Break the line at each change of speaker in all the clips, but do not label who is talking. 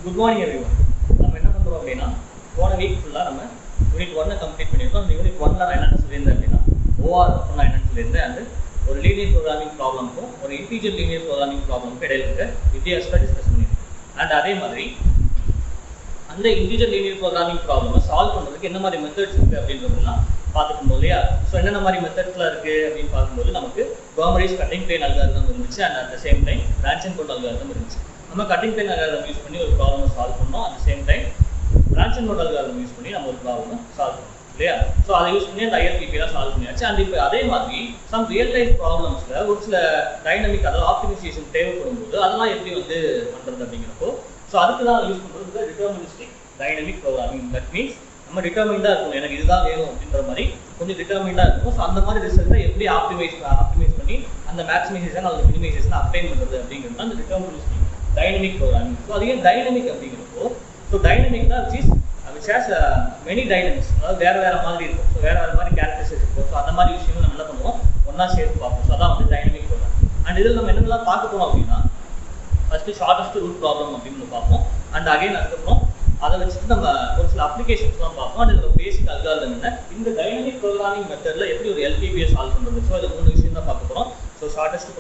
Good morning everyone. நம்ம என்ன பண்ணுறோம் அப்படின்னா, போன வீக் ஃபுல்லாக நம்ம யூனிட் 1 கம்ப்ளீட் பண்ணியிருக்கோம். அந்த யூனிட் 1 நான் என்னென்ன சொல்லியிருந்தேன் அப்படின்னா, ஓஆர் அப்படின்னா என்னென்னு சொல்லியிருந்தேன். அது ஒரு லீனியர் ப்ரோக்ராமிங் ப்ராப்ளம்க்கும் ஒரு இன்டீஜர் லீனியர் ப்ரோக்ராமிங் ப்ராப்ளம்க்கும் இடையில இருக்க வித்தியாசத்தை டிஸ்கஸ் பண்ணியிருக்கோம். அண்ட் அதே மாதிரி அந்த இன்டீஜர் லீனியர் ப்ரோக்ராமிங் ப்ராப்ளமை சால்வ் பண்ணுறதுக்கு என்ன மாதிரி மெத்தட்ஸ் இருக்குது அப்படின்றதுலாம் பார்த்துக்கணும் இல்லையா? ஸோ என்னென்ன மாதிரி மெத்தட்ஸ்லாம் இருக்குது அப்படின்னு பார்க்கும்போது நமக்கு கோமரிஸ் கட்டிங் பிளேன் அல்காரிதம் இருந்துச்சு. And at the same time branch and cut algorithm இருந்துச்சு. நம்ம கட்டிங் பிளேன் அல்காரிதம் யூஸ் பண்ணி ஒரு ப்ராப்ளமை சால்வ் பண்ணோம். At the same time branch and cut algorithm use பண்ணி நம்ம ஒரு ப்ராப்ளமை சால்வ் பண்ணோம் இல்லையா? ஸோ அதை யூஸ் பண்ணி அந்த ஐஎல்பிபிலாம் சால்வ் பண்ணியாச்சு. அண்ட் இப்போ அதே மாதிரி சம் ரியல் லைஃப் ப்ராப்ளம்ஸில் ஒரு சில டைனமிக் அதாவது ஆப்டிமைசேஷன் தேவைப்படும் போது அதெல்லாம் எப்படி வந்து பண்ணுறது அப்படிங்கிறப்போ ஸோ அதுக்கு தான் யூஸ் பண்ணுறது deterministic dynamic programming. That means நம்ம டிட்டர்மின்டாக இருக்கணும், எனக்கு இதுதான் வேணும் அப்படின்ற மாதிரி கொஞ்சம் டிட்டர்மின்டாக இருக்கும். ஸோ அந்த மாதிரி ரிசல்ட்டை எப்படி ஆப்டிமைஸ் பண்ணி அந்த மேக்ஸிமைசேஷன் அல்லது மினிமைசேஷன் அப்ளை பண்ணுறது அப்படிங்கிறது அந்த டிட்டர்மினிஸ்டிக் டைனமிக் ப்ரோக்ராமிங். ஸோ அது ஏன் டைனமிக் அப்படிங்கிறப்போ so டைனமிக்னா which has many dynamics, அதாவது வேறு மாதிரி இருக்கும். ஸோ வேறு மாதிரி கேரக்டரிஸ்டிக்ஸ் இருக்கும். ஸோ அந்த மாதிரி விஷயங்கள் நம்ம என்ன பண்ணுவோம், ஒன்றா சேர்த்து பார்ப்போம். ஸோ அதான் வந்து டைனமிக் ப்ரோக்ராம். அண்ட் இதில் நம்ம என்னென்னலாம் பார்க்க போகிறோம் அப்படின்னா, ஃபஸ்ட்டு ஷார்ட்டஸ்ட் ரூட் ப்ராப்ளம் அப்படின்னு பார்ப்போம். அண்ட் அகைன் அதுக்கப்புறம் அதை வச்சுட்டு நம்ம ஒரு சில அப்ளிகேஷன்ஸ்லாம் பார்ப்போம். அண்ட் இதில் பேசிக் அல்காரிதம் என்ன, இந்த டைனமிக் ப்ரோக்ராமிங் மெத்தடில் எப்படி ஒரு எல்பிபியை சால்வ் பண்ணுறது. ஸோ இது 3 விஷயம் தான் பார்க்க போகிறோம். So shortest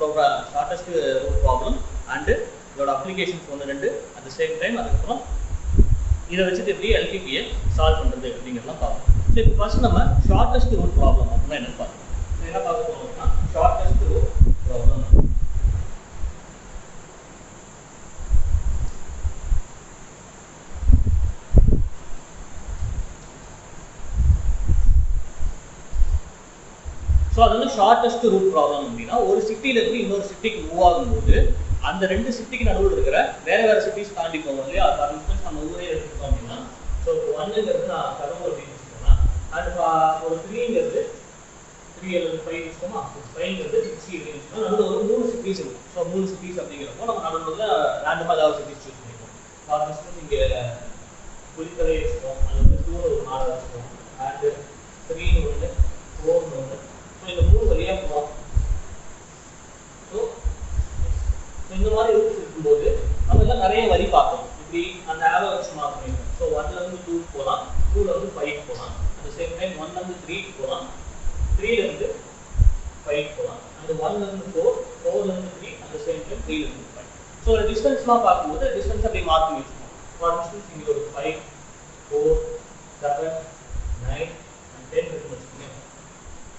route problem and இதோட applications 1-2 at the same time அதுக்கப்புறம் இதை வச்சுட்டு எப்படி எல்பிபியை சால்வ் பண்ணுறது அப்படிங்கிறதெல்லாம் பார்ப்போம். ஸோ இப்போ ஃபர்ஸ்ட் நம்ம ஷார்ட்டஸ்ட் ரூட் ப்ராப்ளம் அப்படின்னா என்ன பார்க்கணும். என்ன பார்க்க போகிறோம் அப்படின்னா ஷார்ட்டஸ்ட் ரூட் ப்ராப்ளம். ஸோ அது வந்து ஷார்ட்டஸ்ட் ரூட் ப்ராப்ளம் அப்படின்னா ஒரு சிட்டியிலேருந்து இன்னொரு சிட்டிக்கு மூவ் ஆகும்போது அந்த 2 சிட்டிக்கு நடுவில் இருக்கிற வேறு சிட்டிஸ் தாண்டி போவோம் இல்லையா? ஃபார் இன்ஸ்டன்ஸ் நம்ம ஊரே எடுத்துக்கிட்டோம் அப்படின்னா ஸோ 1ங்கிறது நான் கடவுள் அப்படின்னு வச்சுக்கோங்க. அண்ட் ஒரு 3ங்கிறது 3 அல்லது 5 வச்சுக்கோமா, 5ங்கிறது 6 அப்படின்னு வச்சுக்கோங்க. நடுவில் ஒரு 3 சிட்டிஸ் இருக்கும். ஸோ 3 சிட்டிஸ் அப்படிங்கிறப்போ நம்ம நடுவில் ரேண்டமாக ஏதாவது சிட்டிஸ் சூஸ் பண்ணிப்போம். ஃபார் இன்ஸ்டன்ஸ் இங்கே புலிக்கலை வச்சுக்கோம், அது வந்து 2 ஒரு 4 வச்சுக்கோம், அண்டு 3 ஒன்று 4 ஒன்று. ஸோ இந்த 3 வழியாக போவோம். ஸோ இந்த மாதிரி ரூட்ஸ் இருக்கும்போது நம்ம எல்லாம் நிறைய வரி பார்க்கணும். இப்படி அந்த ஆரோ வச்சு மார்க் பண்ணிக்கணும். ஸோ 1லேருந்து 2 போகலாம், 2லேருந்து 5 போகலாம், அட் த சேம் டைம் 1லேருந்து 3 போகலாம், 3லேருந்து 5 போகலாம், அந்த 1லேருந்து 4, 4லேருந்து 3, அட் த சேம் டைம் 3லேருந்து 5. ஸோ ஒரு டிஸ்டன்ஸ்லாம் பார்க்கும்போது டிஸ்டன்ஸ் அப்படி மார்க் பண்ணி வச்சுக்கணும். ஃபார் இன்ஸ்டன்ஸ் இங்கே ஒரு 5, 4, 7, 9 அண்ட் 10 இருக்குன்னு வச்சுக்கோங்க.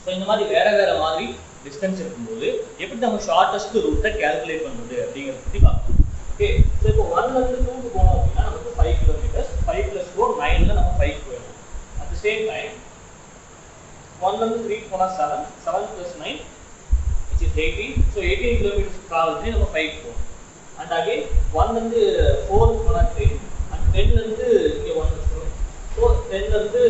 ஸோ இந்த மாதிரி வேறு மாதிரி டிஸ்டன்ஸ் இருக்கும்போது எப்படி நம்ம ஷார்ட்டஸ்ட் ரூட்டை கேல்குலேட் பண்ணுறது அப்படிங்கிறத பற்றி பார்க்கலாம். ஓகே, ஸோ இப்போ 1லேருந்து 2க்கு போனோம் அப்படின்னா நமக்கு 5 கிலோமீட்டர்ஸ், 5 + 4 9ல் நம்ம 5 போயிடும். அட் த சேம் டைம் 1லேருந்து 3க்கு போனால் 7, 7 + 9 which is 18. So 18 kilometres travel பண்ணி நம்ம 5 போகணும். அண்ட் அகைன் 1லேருந்து 4க்கு போனால் 10, அண்ட் 10லேருந்து இங்கே 1 வச்சுக்கணும். ஸோ 10லேருந்து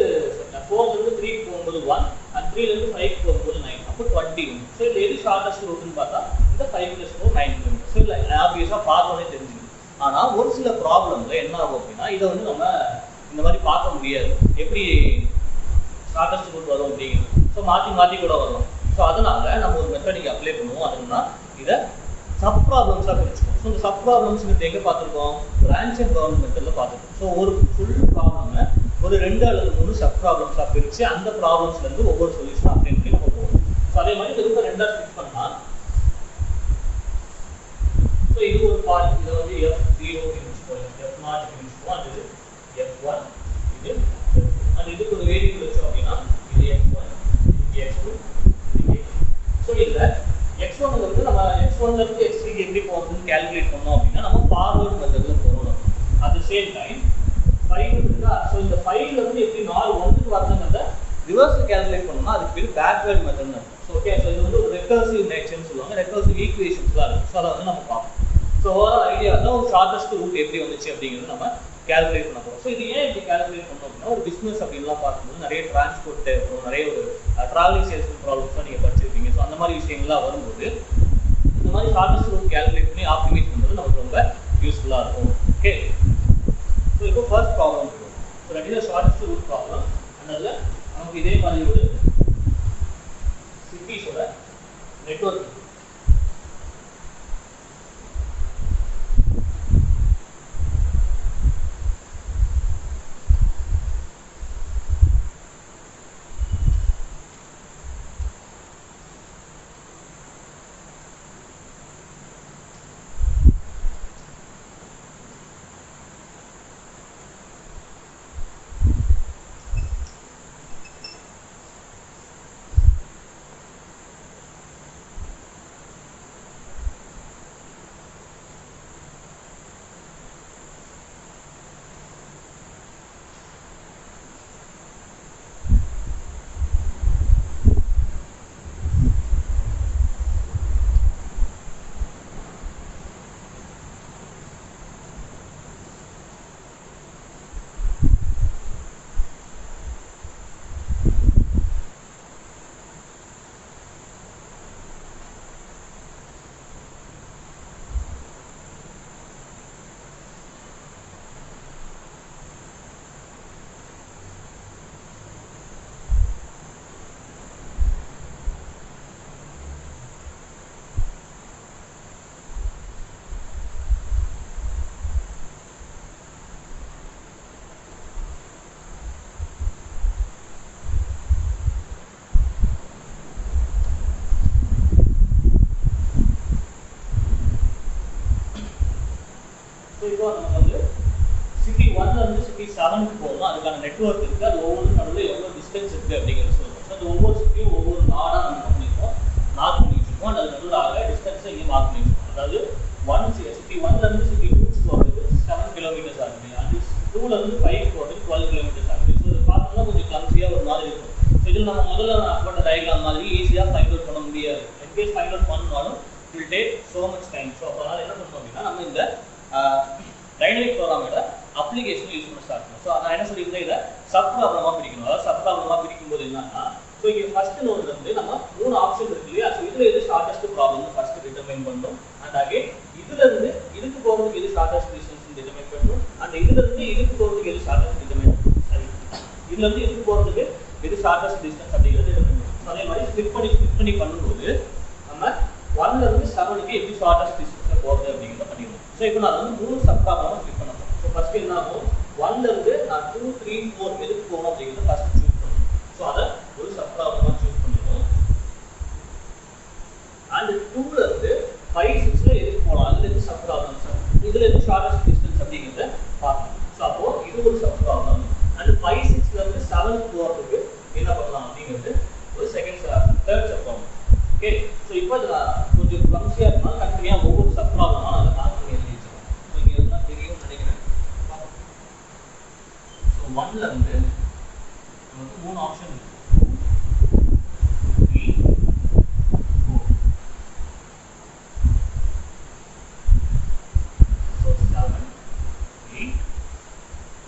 4லேருந்து 3க்கு போகும்போது 1, அண்ட் 3லேருந்து 5க்கு போகும்போது 9, அப்போ 20. ஸோ இதில் எது ஷார்ட்டஸ்ட் ரூட்னு பார்த்தா இந்த 5 + 4 9 கிலோமீட்டர். ஸோ இல்லை ஆப்வியஸாக பார்த்தோன்னே தெரிஞ்சுக்கணும். ஆனால் ஒரு சில ப்ராப்ளமில் என்ன ஆகும் அப்படின்னா இதை வந்து நம்ம இந்த மாதிரி பார்க்க முடியாது, எப்படி ஷார்ட்டஸ்ட் ரூட் வரும் அப்படிங்கிறது. ஸோ மாற்றி கூட வரும். ஸோ அதனால் நம்ம ஒரு மெத்தடிக் அப்ளை பண்ணுவோம். அதுனா இதை சப் ப்ராப்ளம்ஸாக பிரிச்சுக்கோம். ஸோ இந்த சப் ப்ராப்ளம்ஸ் எங்கே பார்த்துருக்கோம், பிரான்ச் அண்ட் பவுண்ட் மெத்தடில் பார்த்துருக்கோம். ஸோ ஒரு ஃபுல் ப்ராப்ளமை ஒரு 2 அல்லது 3 சப் ப்ராப்ளம்ஸாக பிரித்து அந்த ப்ராப்ளம்ஸ்லேருந்து ஒவ்வொரு சொல்யூஷன் அப்ளை பண்ணி நம்ம போவோம். ஸோ அதே மாதிரி இந்த ரூட்டை 2ஆக ஸ்பிட் பண்ணால் ஸோ இது ஒரு பார்ட், இதை வந்து F0 வச்சுக்கோங்க, F0 வச்சுக்கோம், அது F1, இது அது இதுக்கு ஒரு வேரியபிள் வச்சோம் அப்படின்னா இது X1, இது X2, இது X2. ஸோ இதில் X1ங்கிறது நம்ம X1லேருந்து X3க்கு எப்படி போகிறதுன்னு கேல்குலேட் பண்ணோம் அப்படின்னா நம்ம ஃபார்வர்ட் மெத்தடில் போகணும். அட் த சேம் டைம் 5 இருக்கா, ஸோ இந்த 5லேருந்து எப்படி 4 1க்கு வரதுங்கிறத ரிவர்ஸ் கேல்குலேட் பண்ணோம்னா அதுக்கு பேர் பேக்வேர்ட் மெத்தட்னு இருக்கும். ஸோ ஓகே, ஸோ இது வந்து ஒரு ரெக்கர்சிவ் நேச்சர்னு சொல்லுவாங்க, ரெக்கர்சிவ் ஈக்குவேஷன்ஸ்லாம் இருக்கும். ஸோ அதை வந்து நம்ம பார்ப்போம். ஸோ ஓவரால் ஐடியா தான் ஒரு ஷார்ட்டஸ்ட் ரூட் எப்படி வந்துச்சு அப்படிங்கிறது நம்ம கேல்குலேட் பண்ண போகிறோம். ஸோ இது ஏன் இப்படி கேல்குலேட் பண்ணோம் அப்படின்னா ஒரு பிஸ்னஸ் அப்படின்லாம் பார்க்கும்போது நிறைய டிரான்ஸ்போர்ட் தேவைப்படும், நிறைய ஒரு ட்ராவலிங் சேல்ஸ்மென் ப்ராப்ளம்ஸ்லாம் நீங்கள் படிச்சிருப்பீங்க. ஸோ அந்த மாதிரி விஷயங்கள்லாம் வரும்போது இந்த மாதிரி ஷார்ட்டஸ்ட் ரூட் கேல்குலேட் பண்ணி ஆப்டிமைஸ் பண்ணுறது நமக்கு ரொம்ப யூஸ்ஃபுல்லாக இருக்கும். ஓகே, ஸோ இப்போ ஃபர்ஸ்ட் ப்ராப்ளம் இருக்கும். So that is shortest route problem. அதனால நமக்கு இதே மாதிரி ஒரு சிட்டிஸோட நெட்வொர்க். நமக்கு வந்து சிட்டி 1ல இருந்து சிட்டி 7க்கு போகணும். அதுக்கான நெட்வொர்க் இருக்கு. அது ஒவ்வொரு நடுவில் எவ்வளவு டிஸ்டன்ஸ் இருக்கு அப்படிங்கிறது சொல்லுவோம். ஸோ அந்த ஒவ்வொரு சிட்டியும் ஒவ்வொரு நாடா நம்ம பண்ணிருக்கோம், மார்க் பண்ணி வச்சிருக்கோம். அது நடுவில் டிஸ்டன்ஸை இங்கே மார்க் பண்ணி வச்சிருக்கோம். அதாவது சிட்டி 1ல இருந்து சிட்டி 2 போகிறதுக்கு 7 கிலோமீட்டர்ஸ் ஆகுது. அது 2ல இருந்து 5 போகிறதுக்கு 12 கிலோமீட்டர்ஸ் ஆகுது. ஸோ இதை பார்த்தோம்னா கொஞ்சம் கிளம்சியா ஒரு மாதிரி இருக்கும். ஸோ இதில் நம்ம முதல்ல போட்ட டயக்ராம் மாதிரி ஈஸியாக ஃபைண்ட் அவுட் பண்ண முடியாது. இன்கேஸ் ஃபைண்ட் அவுட் பண்ணாலும் it will take so much time. So அதனால என்ன பண்ணணும் அப்படின்னா நம்ம இந்த டைனமிக் ப்ரோக்ராமோட அப்ளிகேஷன் யூஸ் பண்ண ஸ்டார்ட் பண்ணணும். ஸோ நான் என்ன சொல்லியிருந்தேன், இதை சப் ப்ராப்ளமாக பிரிக்கணும். அதாவது சப் ப்ராப்ளமாக பிரிக்கும் போது என்னன்னா, ஸோ இங்கே ஃபர்ஸ்ட் நோட்ல இருந்து நம்ம 3 ஆப்ஷன் இருக்கு இல்லையா. ஸோ இதுல எது ஷார்ட்டஸ்ட் ப்ராப்ளம் ஃபர்ஸ்ட் டிட்டர்மைன் பண்ணணும். அண்ட் அகைன் இதுல இருந்து இதுக்கு போறதுக்கு எது ஷார்ட்டஸ்ட் டிஸ்டன்ஸ் டிட்டர்மைன் பண்ணணும். அண்ட் இதுல இருந்து இதுக்கு போறதுக்கு எது ஷார்ட்டஸ்ட் டிட்டர்மைன் சரி இதுல இருந்து இதுக்கு போறதுக்கு எது ஷார்ட்டஸ்ட் டிஸ்டன்ஸ் அப்படிங்கிறது டிட்டர்மைன் பண்ணணும். அதே மாதிரி ஸ்ப்ளிட் பண்ணி பண்ணும்போது நம்ம 1ல இருந்து 7க்கு எப்படி ஷார்ட்டஸ்ட் டிஸ்டன்ஸ்ல போறது அப்படிங்கிறத பண்ணிடுவோம். ஸோ இப்போ நான் வந்து 3 சப் ப்ராப்ளமா ஸ்ப்ளிட் பண்ண போறேன். ஸோ ஃபர்ஸ்ட் என்ன ஆகும், 1ல இருந்து நான் 2, 3, 4 எதுக்கு போகணும் அப்படிங்கிறத ஃபர்ஸ்ட் சூஸ் பண்ணணும். ஸோ அதை ஒரு சப் ப்ராப்ளமா சூஸ் பண்ணிடுவோம். அண்ட் 2ல இருந்து 5, 6ல எதுக்கு போகணும், அதுல இருந்து சப் ப்ராப்ளம் இதுல இருந்து ஷார்ட்டஸ்ட் டிஸ்டன்ஸ் அப்படிங்கிறத பார்க்கணும். ஸோ அப்போ இது ஒரு சப் ப்ராப்ளம். அண்ட் 5, 6ல இருந்து 7 போறதுக்கு என்ன பண்ணலாம் அப்படிங்கிறது ஒரு third sub problem. Okay, so இப்போ கொஞ்சம் கம்சியா இருந்தாலும் கண்டினியூ ஒவ்வொரு சப் ப்ராப்ளமா அதை மார்க் பண்ணி எழுதி வச்சிருக்கோம். ஸோ இங்கே எல்லாம் தெரியும் நினைக்கிறேன். ஸோ 1ல இருந்து நமக்கு 3 ஆப்ஷன் இருக்கு. 2, 3, 4. So 7, 8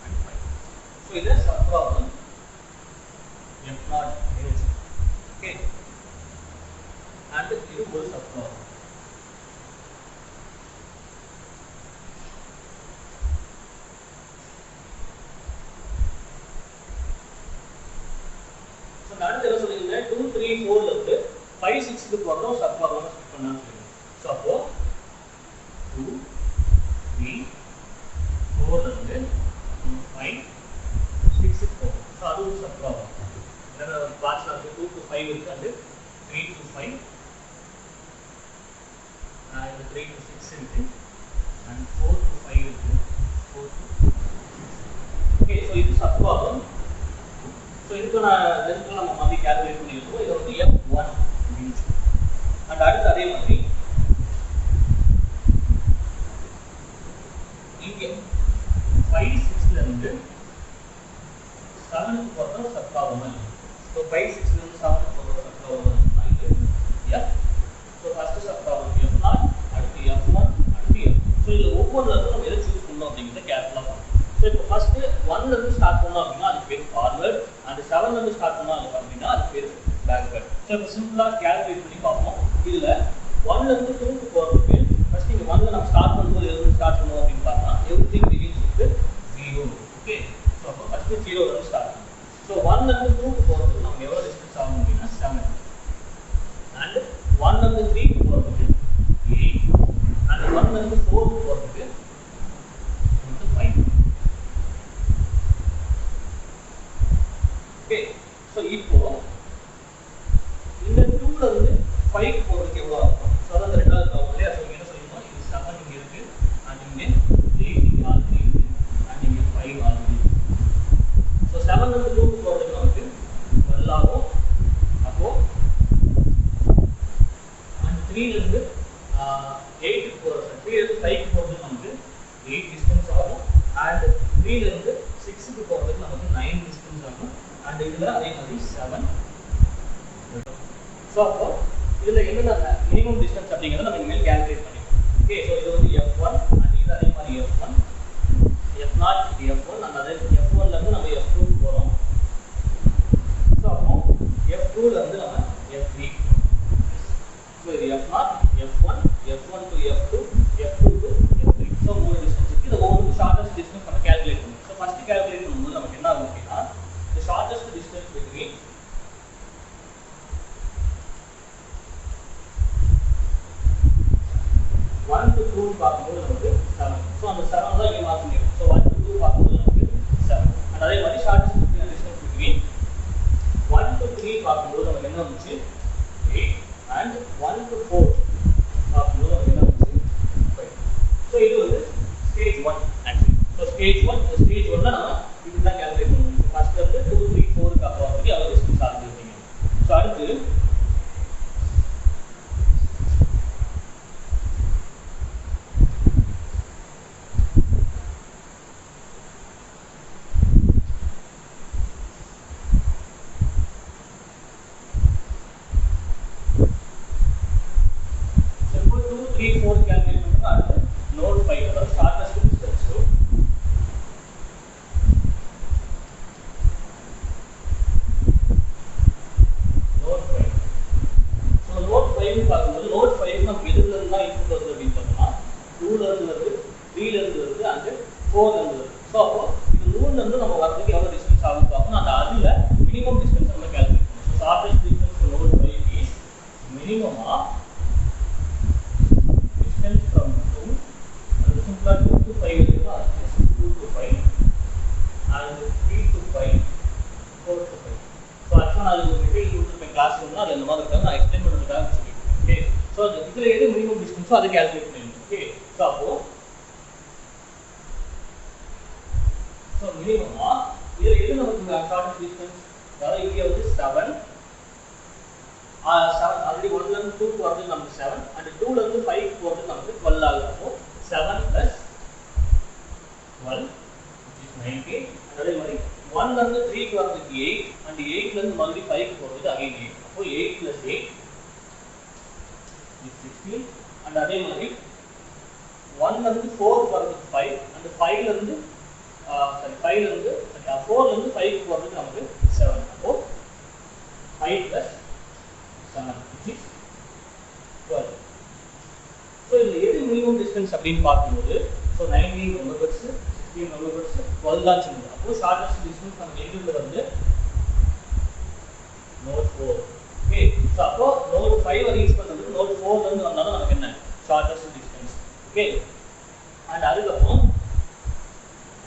and 5. ஸோ இதை சப் ப்ராப்ளம் F0 எழுதி. ஓகே, and இது ஒரு சப் ப்ராப்ளம். ஸோ அடுத்து என்ன சொல்லியிருந்தேன், 2, 3, 4ல இருந்து 5, 6க்கு போகிறோம் சப் ப்ராப்ளம் ஸ்ப்ளிட் பண்ணலாம்னு சொல்லியிருந்தேன். ஸோ அப்போ 2, 3, 4ல இருந்து 5, 6க்கு போகும். ஸோ அது ஒரு சப் ப்ராப்ளம். என்னென்ன கிளாஸ்ல இருக்கு, 2 to 5 இருக்கு, அண்ட் 3 to 5 and 3 to 6 இருக்கு, and 4 to 5 இருக்கு, 4 to 6. ஓகே, ஸோ இது சப் ப்ராப்ளம். ஸோ இதுக்கான லென்த் நம்ம மாதிரி கால்குலேட் பண்ணியிருக்கோம். இது வந்து F1 அப்படின்னு. அண்ட் அடுத்து அதே மாதிரி இங்கே 5, 6ல இருந்து 7க்கு போகிற சப் ப்ராப்ளம். ஸோ 5, 6ல இருந்து 7க்கு போகிற sub problem F. So first sub problem F0, அடுத்து F1, அடுத்து F. ஸோ இதில் ஒவ்வொரு நம்ம எதை சூஸ் பண்ணோம் அப்படிங்கிறத கேர்ஃபுல்லாக பார்க்கணும். ஸோ இப்போ ஃபர்ஸ்ட் 1ல இருந்து ஸ்டார்ட் பண்ணோம் அப்படின்னா அதுக்கு பேர் ஃபார்வர்ட். அண்ட் 7ல இருந்து ஸ்டார்ட் பண்ணோம் அப்படின்னா அதுக்கு பேர் பேக்வர்ட். ஸோ இப்போ சிம்பிளாக கேல்குலேட் பண்ணி பார்ப்போம். இதில் 1ல இருந்து 2க்கு போகிறதுக்கு ஃபர்ஸ்ட் இங்கே 1ல நம்ம ஸ்டார்ட் பண்ணும்போது எதுவும் ஸ்டார்ட் பண்ணுவோம் அப்படின்னு பார்த்தா everything begins with 0. Okay, so அப்போ ஃபர்ஸ்ட் 0ல இருந்து ஸ்டார்ட் பண்ணுவோம். ஸோ 1ல இருந்து 2க்கு போகிறதுக்கு நமக்கு எவ்வளோ டிஸ்டன்ஸ் ஆகும் அப்படின்னா 7. அண்ட் 1ல இருந்து 3க்கு போகிறதுக்கு 8. அண்ட் 1ல இருந்து 4க்கு போகிறதுக்கு 5. ஓகே, ஸோ இப்போ இந்த 2ல இருந்து 5க்கு போகிறதுக்கு எவ்வளோ ஆகும்? ஸோ அதான் ரெண்டாவது ப்ராப்ளம் இல்லையா. ஸோ என்ன சொல்லியிருந்தோம், இது 7 இங்கே இருக்கு, அண்ட் இங்கே 8 இங்கே ஆல்ரெடி இருக்கு, அண்ட் இங்கே 5 ஆல்ரெடி இருக்கு. ஸோ 7ல இருந்து 2க்கு போகிறதுக்கு நமக்கு 12 ஆகும். அப்போ அண்ட் 3ல இருந்து 8க்கு போகிறது, 3ல இருந்து 5க்கு போகிறதுக்கு நமக்கு 8 டிஸ்டன்ஸ் ஆகும். அண்ட் 3ல இருந்து 6க்கு போகிறதுக்கு நமக்கு 9 டிஸ்டன்ஸ் ஆகும். அண்ட் இதுல அதே மாதிரி 7. ஸோ அப்போ இதுல என்னென்ன மினிமம் டிஸ்டன்ஸ் அப்படிங்கிறத நம்ம இனிமேல் கால்குலேட் பண்ணிக்கலாம். ஓகே, ஸோ இது வந்து F1, அண்ட் இது அதே மாதிரி F1, F0 இது F1, அண்ட் அதே F1ல இருந்து நம்ம F2க்கு போகிறோம். ஸோ அப்போ F2ல இருந்து நம்ம F3. ஸோ இது F0, F1, F1 to F2, F2 to F3. So 3 distance இருக்கு. இது ஒவ்வொரு ஷார்ட்டஸ்ட் டிஸ்டன்ஸ் நம்ம கால்குலேட் பண்ணுவோம். ஸோ ஃபர்ஸ்ட் கால்குலேட் பண்ணும்போது நமக்கு என்ன ஆகும் அப்படின்னா, the shortest distance between 1 to 2 பார்க்கும்போது நமக்கு 7. ஸோ அந்த 7 தான் இங்கே மார்க் பண்ணிருக்கோம். ஸோ 1 to 2 பார்க்கும்போது நமக்கு 7. அண்ட் அதே மாதிரி ஷார்ட்டஸ்ட் டிஸ்டன்ஸ் பிட்வீன் 1 to 3 பார்க்கும்போது நமக்கு என்ன வந்துச்சு 8. அண்ட் 1 to 4 பார்க்கும்போது நமக்கு என்ன வந்துச்சு 5. ஸோ இது வந்து ஸ்டேஜ் 1. ஸோ ஸ்டேஜ் 1ல நம்ம இப்படிதான் கால்குலேட் பண்ணுவோம். ஃபர்ஸ்ட் வந்து 2 3 4க்கு அப்புறம் வந்து எவ்வளவு டிஸ்டன்ஸ் ஆகுது அப்படிங்க. ஸோ அடுத்து அதை கால்குலேட் பண்ணிடணும். ஓகே, ஸோ அப்போ ஸோ மினிமமா இதில் எது நமக்கு ஷார்ட்டஸ்ட் டிஸ்டன்ஸ், அதாவது இங்கே வந்து 7 ஆல்ரெடி 1ல இருந்து 2 போகிறது நமக்கு 7 அண்ட் 2ல இருந்து 5 போகிறது நமக்கு 12 ஆகுது. அப்போ 7 + 12 19. அதே மாதிரி 1ல இருந்து 3க்கு வரதுக்கு 8 அண்ட் 8ல இருந்து மறுபடியும் 5க்கு போகிறது அகைன் 8. அப்போ 8 + 8 is 16. அண்ட் அதே மாதிரி 1ல இருந்து 4 போகிறதுக்கு 5 அண்ட் 5ல இருந்து 4ல இருந்து 5க்கு போகிறதுக்கு நமக்கு 7. அப்போ 5 + 7 is 12. ஸோ இதில் எது மினிமம் டிஸ்டன்ஸ் அப்படின்னு பார்க்கும்போது ஸோ 19 ரொம்ப பெருசு, 16 ரொம்ப பெருசு, 12 தான் சின்னது. அப்போ ஷார்ட்டஸ்ட் டிஸ்டன்ஸ் நமக்கு எங்கிருந்து வந்து நோட் 4. ஓகே, ஸோ அப்போ நோட் 5 ரீச் பண்ணுறதுக்கு நோட் 4ல இருந்து வந்தாலும் நமக்கு என்ன ஷார்ட்டஸ்ட் டிஸ்டன்ஸ். ஓகே, அண்ட் அதுக்கப்புறம்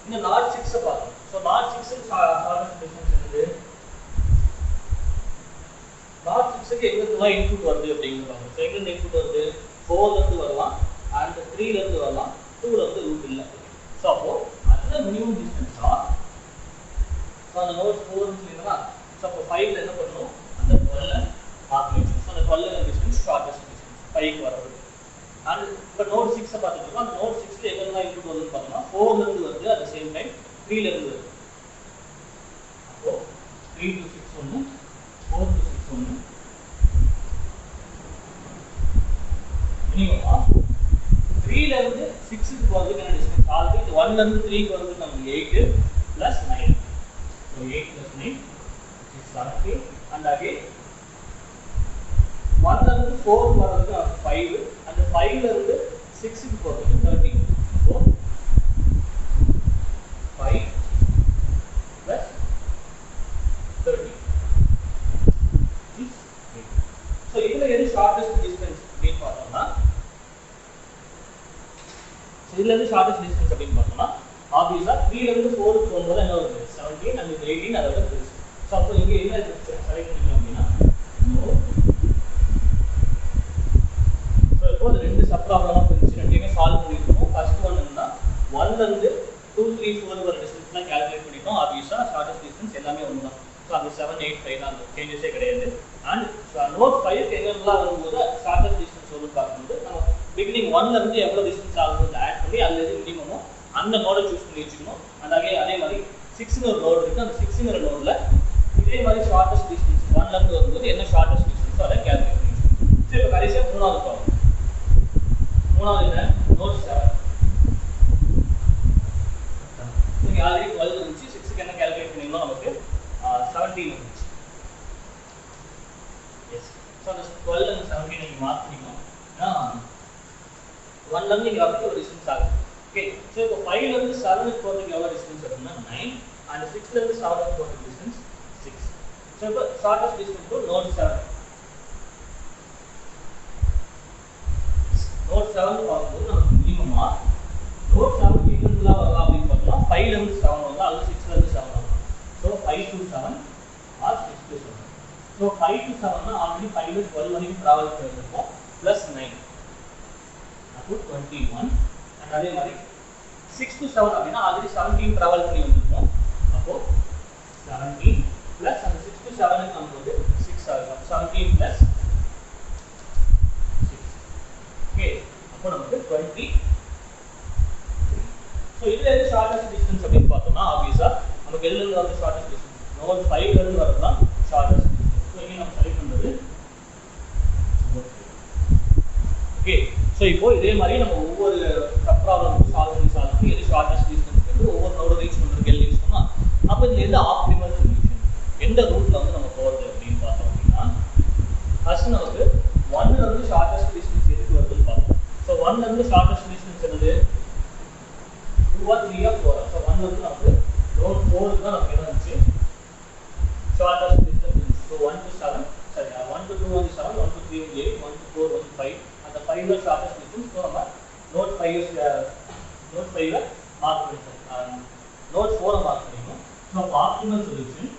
இந்த நாட் 6 பார்க்கணும். ஸோ நாட் 6 ஷார்ட்டஸ்ட் டிஸ்டன்ஸ் என்னது? நாட் 6க்கு எங்கிருந்துலாம் இன்புட் வருது அப்படிங்கிறாங்க. ஸோ எங்கிருந்து இன்புட் வருது? 4ல இருந்து வரலாம் அண்ட் 3ல இருந்து வரலாம், 2ல இருந்து ரூட் இல்லை. ஸோ அப்போ அதுதான் மினிமம் டிஸ்டன்ஸா? ஸோ அந்த நோட் 4 சொல்லிங்கன்னா ஸோ அப்போ 5ல என்ன பண்ணணும்? அந்த 12 மார்க் பண்ணணும். ஸோ அந்த 12 டிஸ்டன்ஸ் ஷார்ட்டஸ்ட் டிஸ்டன்ஸ் 5க்கு வரது. அண்ட் இப்போ நோட் 6 பார்த்துட்டு அந்த நோட் 6ல எங்கெல்லாம் இன்புட் வருதுன்னு பார்த்தோம்னா 4ல இருந்து வருது, அட் த சேம் டைம் 3ல இருந்து வருது. அப்போ 3 to 6 ஒன்று, 4 to 6 ஒன்று. மினிமமா 3ல இருந்து 6க்கு போகிறதுக்கு என்ன டிஸ்டன்ஸ்? ஆல்ரெடி 1ல இருந்து 3க்கு வரதுக்கு நமக்கு 8 + 9. So 8 + 9 is 17. அண்ட் அகைன் 1ல இருந்து 4 வரதுக்கு நமக்கு 5 அண்ட் 5ல இருந்து 6க்கு போகிறதுக்கு 13. So 5 + 13 is 8. ஸோ இதில் எது ஷார்ட்டஸ்ட் டிஸ்டன்ஸ் அப்படின்னு பார்த்தோம்னா ஆப்வியஸா 3ல இருந்து 4க்கு போகும்போது என்ன வருது? 17 அண்ட் 18 அதோட பெருசு. ஸோ அப்போ இங்கே என்ன செலக்ட் பண்ணிக்கணும் அப்படின்னா நோ. ஸோ இப்போ அது ரெண்டு சப் ப்ராப்ளமாக இருந்துச்சு, ரெண்டையுமே சால்வ் பண்ணியிருக்கோம். ஃபர்ஸ்ட் ஒன் என்னன்னா 1ல இருந்து 2 3 4 வர டிஸ்டன்ஸ்லாம் கால்குலேட் பண்ணிட்டோம். ஆப்வியஸா ஷார்ட்டஸ்ட் டிஸ்டன்ஸ் எல்லாமே ஒன்று தான். ஸோ அந்த 7 8 5 தான் சேஞ்சஸே கிடையாது. அண்ட் நோட் 5 எங்கெல்லாம் வரும்போது ஷார்ட்டஸ்ட் டிஸ்டன்ஸ் வந்து பார்க்கும்போது நம்ம பிகினிங் 1ல இருந்து எவ்வளோ டிஸ்டன்ஸ் ஆகுது ஆட் பண்ணி அதில் எது மினிமமோ அந்த நோடை சூஸ் பண்ணி வச்சுக்கணும். அண்ட் அதே மாதிரி 6ன்னு ஒரு நோடு இருக்குது, அந்த 6ங்கிற நோடில் இதே மாதிரி ஷார்ட்டஸ்ட் டிஸ்டன்ஸ் 1ல இருந்து வரும்போது என்ன ஷார்ட்டஸ்ட் டிஸ்டன்ஸோ அதை கால்குலேட் பண்ணிக்கணும். ஸோ இப்போ கடைசியாக மூணாவது ப்ராப்ளம். மூணாவது என்ன? நோட் 7. நீங்கள் ஆல்ரெடி 12 இருந்துச்சு, 6க்கு என்ன கால்குலேட் பண்ணிங்களோ நமக்கு 17 இருந்துச்சு. எஸ், ஸோ அந்த 12 and 17 நீங்கள் மார்க் பண்ணிக்கணும். ஏன்னா 1ல இருந்து இங்கே வரதுக்கு ஒரு டிஸ்டன்ஸ் ஆகுது. ஓகே, ஸோ இப்போ 5ல இருந்து 7க்கு போகிறதுக்கு எவ்வளோ டிஸ்டன்ஸ் அப்படின்னா 9 அண்ட் 6ல இருந்து 7க்கு போகிறதுக்கு டிஸ்டன்ஸ் 6. ஸோ இப்போ shortest distance to node 7. Node 7 பார்க்கும்போது நமக்கு மினிமமா நோட் 7 எங்கெல்லாம் வரலாம் அப்படின்னு பார்த்தோம்னா 5ல இருந்து 7 வரலாம், அல்லது 6ல இருந்து 7 வரலாம். So 5 to 7 or 6 to 7. So 5 to 7னா ஆல்ரெடி 5ல 12 வரைக்கும் ட்ராவல் பண்ணியிருக்கோம், +9 அப்போ 21. அண்ட் அதே மாதிரி 6 to 7 அப்படின்னா ஆல்ரெடி 17 டிராவல் பண்ணி வந்துருக்கோம். அப்போ 17 பிளஸ் அந்த 6 to 7 க்கு நமக்கு 6 ஆகும். 17 பிளஸ் 6. ஓகே, அப்போ நமக்கு 20. ஸோ இதுல எது ஷார்ட்டஸ்ட் டிஸ்டன்ஸ் அப்படின்னு பார்த்தோம்னா ஆப்வியஸா நமக்கு எதுல இருந்து வந்து ஷார்ட்டஸ்ட் டிஸ்டன்ஸ் நோட் 5 ல இருந்து வரது தான் ஷார்ட்டஸ்ட் டிஸ்டன்ஸ். ஸோ இங்க நம்ம செலக்ட் பண்றது ஓகே. ஸோ இப்போ இதே மாதிரி நம்ம ஒவ்வொரு சப் ப்ராப்ளம் சால்வ் பண்ணி எது ஷார்ட்டஸ்ட் டிஸ்டன்ஸ் ஒவ்வொரு நோட ரீச் பண்றதுக்கு எழுதி வச்சோம்னா அப்போ இதுல எந்த ஆப்டிமல் சொல்யூஷன் எந்த ரூட்ல வந்து நம்ம போறது அப்படின்னு பார்த்தோம் அப்படின்னா ஃபர்ஸ்ட் நமக்கு 1 ல இருந்து ஷார்ட்டஸ்ட் டிஸ்டன்ஸ் எதுக்கு வருதுன்னு பார்த்தோம். ஸோ 1 ல இருந்து ஷார்ட்டஸ்ட் டிஸ்டன்ஸ் என்னது 2 or 3 or 4. ஸோ 1 ல இருந்து நமக்கு நோட் 4 தான் நமக்கு என்ன வந்துச்சு ஷார்ட்டஸ்ட் டிஸ்டன்ஸ். ஸோ 1 to 7 சரி 1 to 2 வந்து 7, 1 to 3 வந்து 8, 1 to 4 வந்து 5. அந்த 5 ல ஷார்ட்டஸ்ட் டிஸ்டன்ஸ். ஸோ நம்ம நோட் 5 ல மார்க் பண்ணிட்டோம், நோட் 4 மார்க் பண்ணிட்டோம். ஸோ ஆப்டிமல் சொல்யூஷன்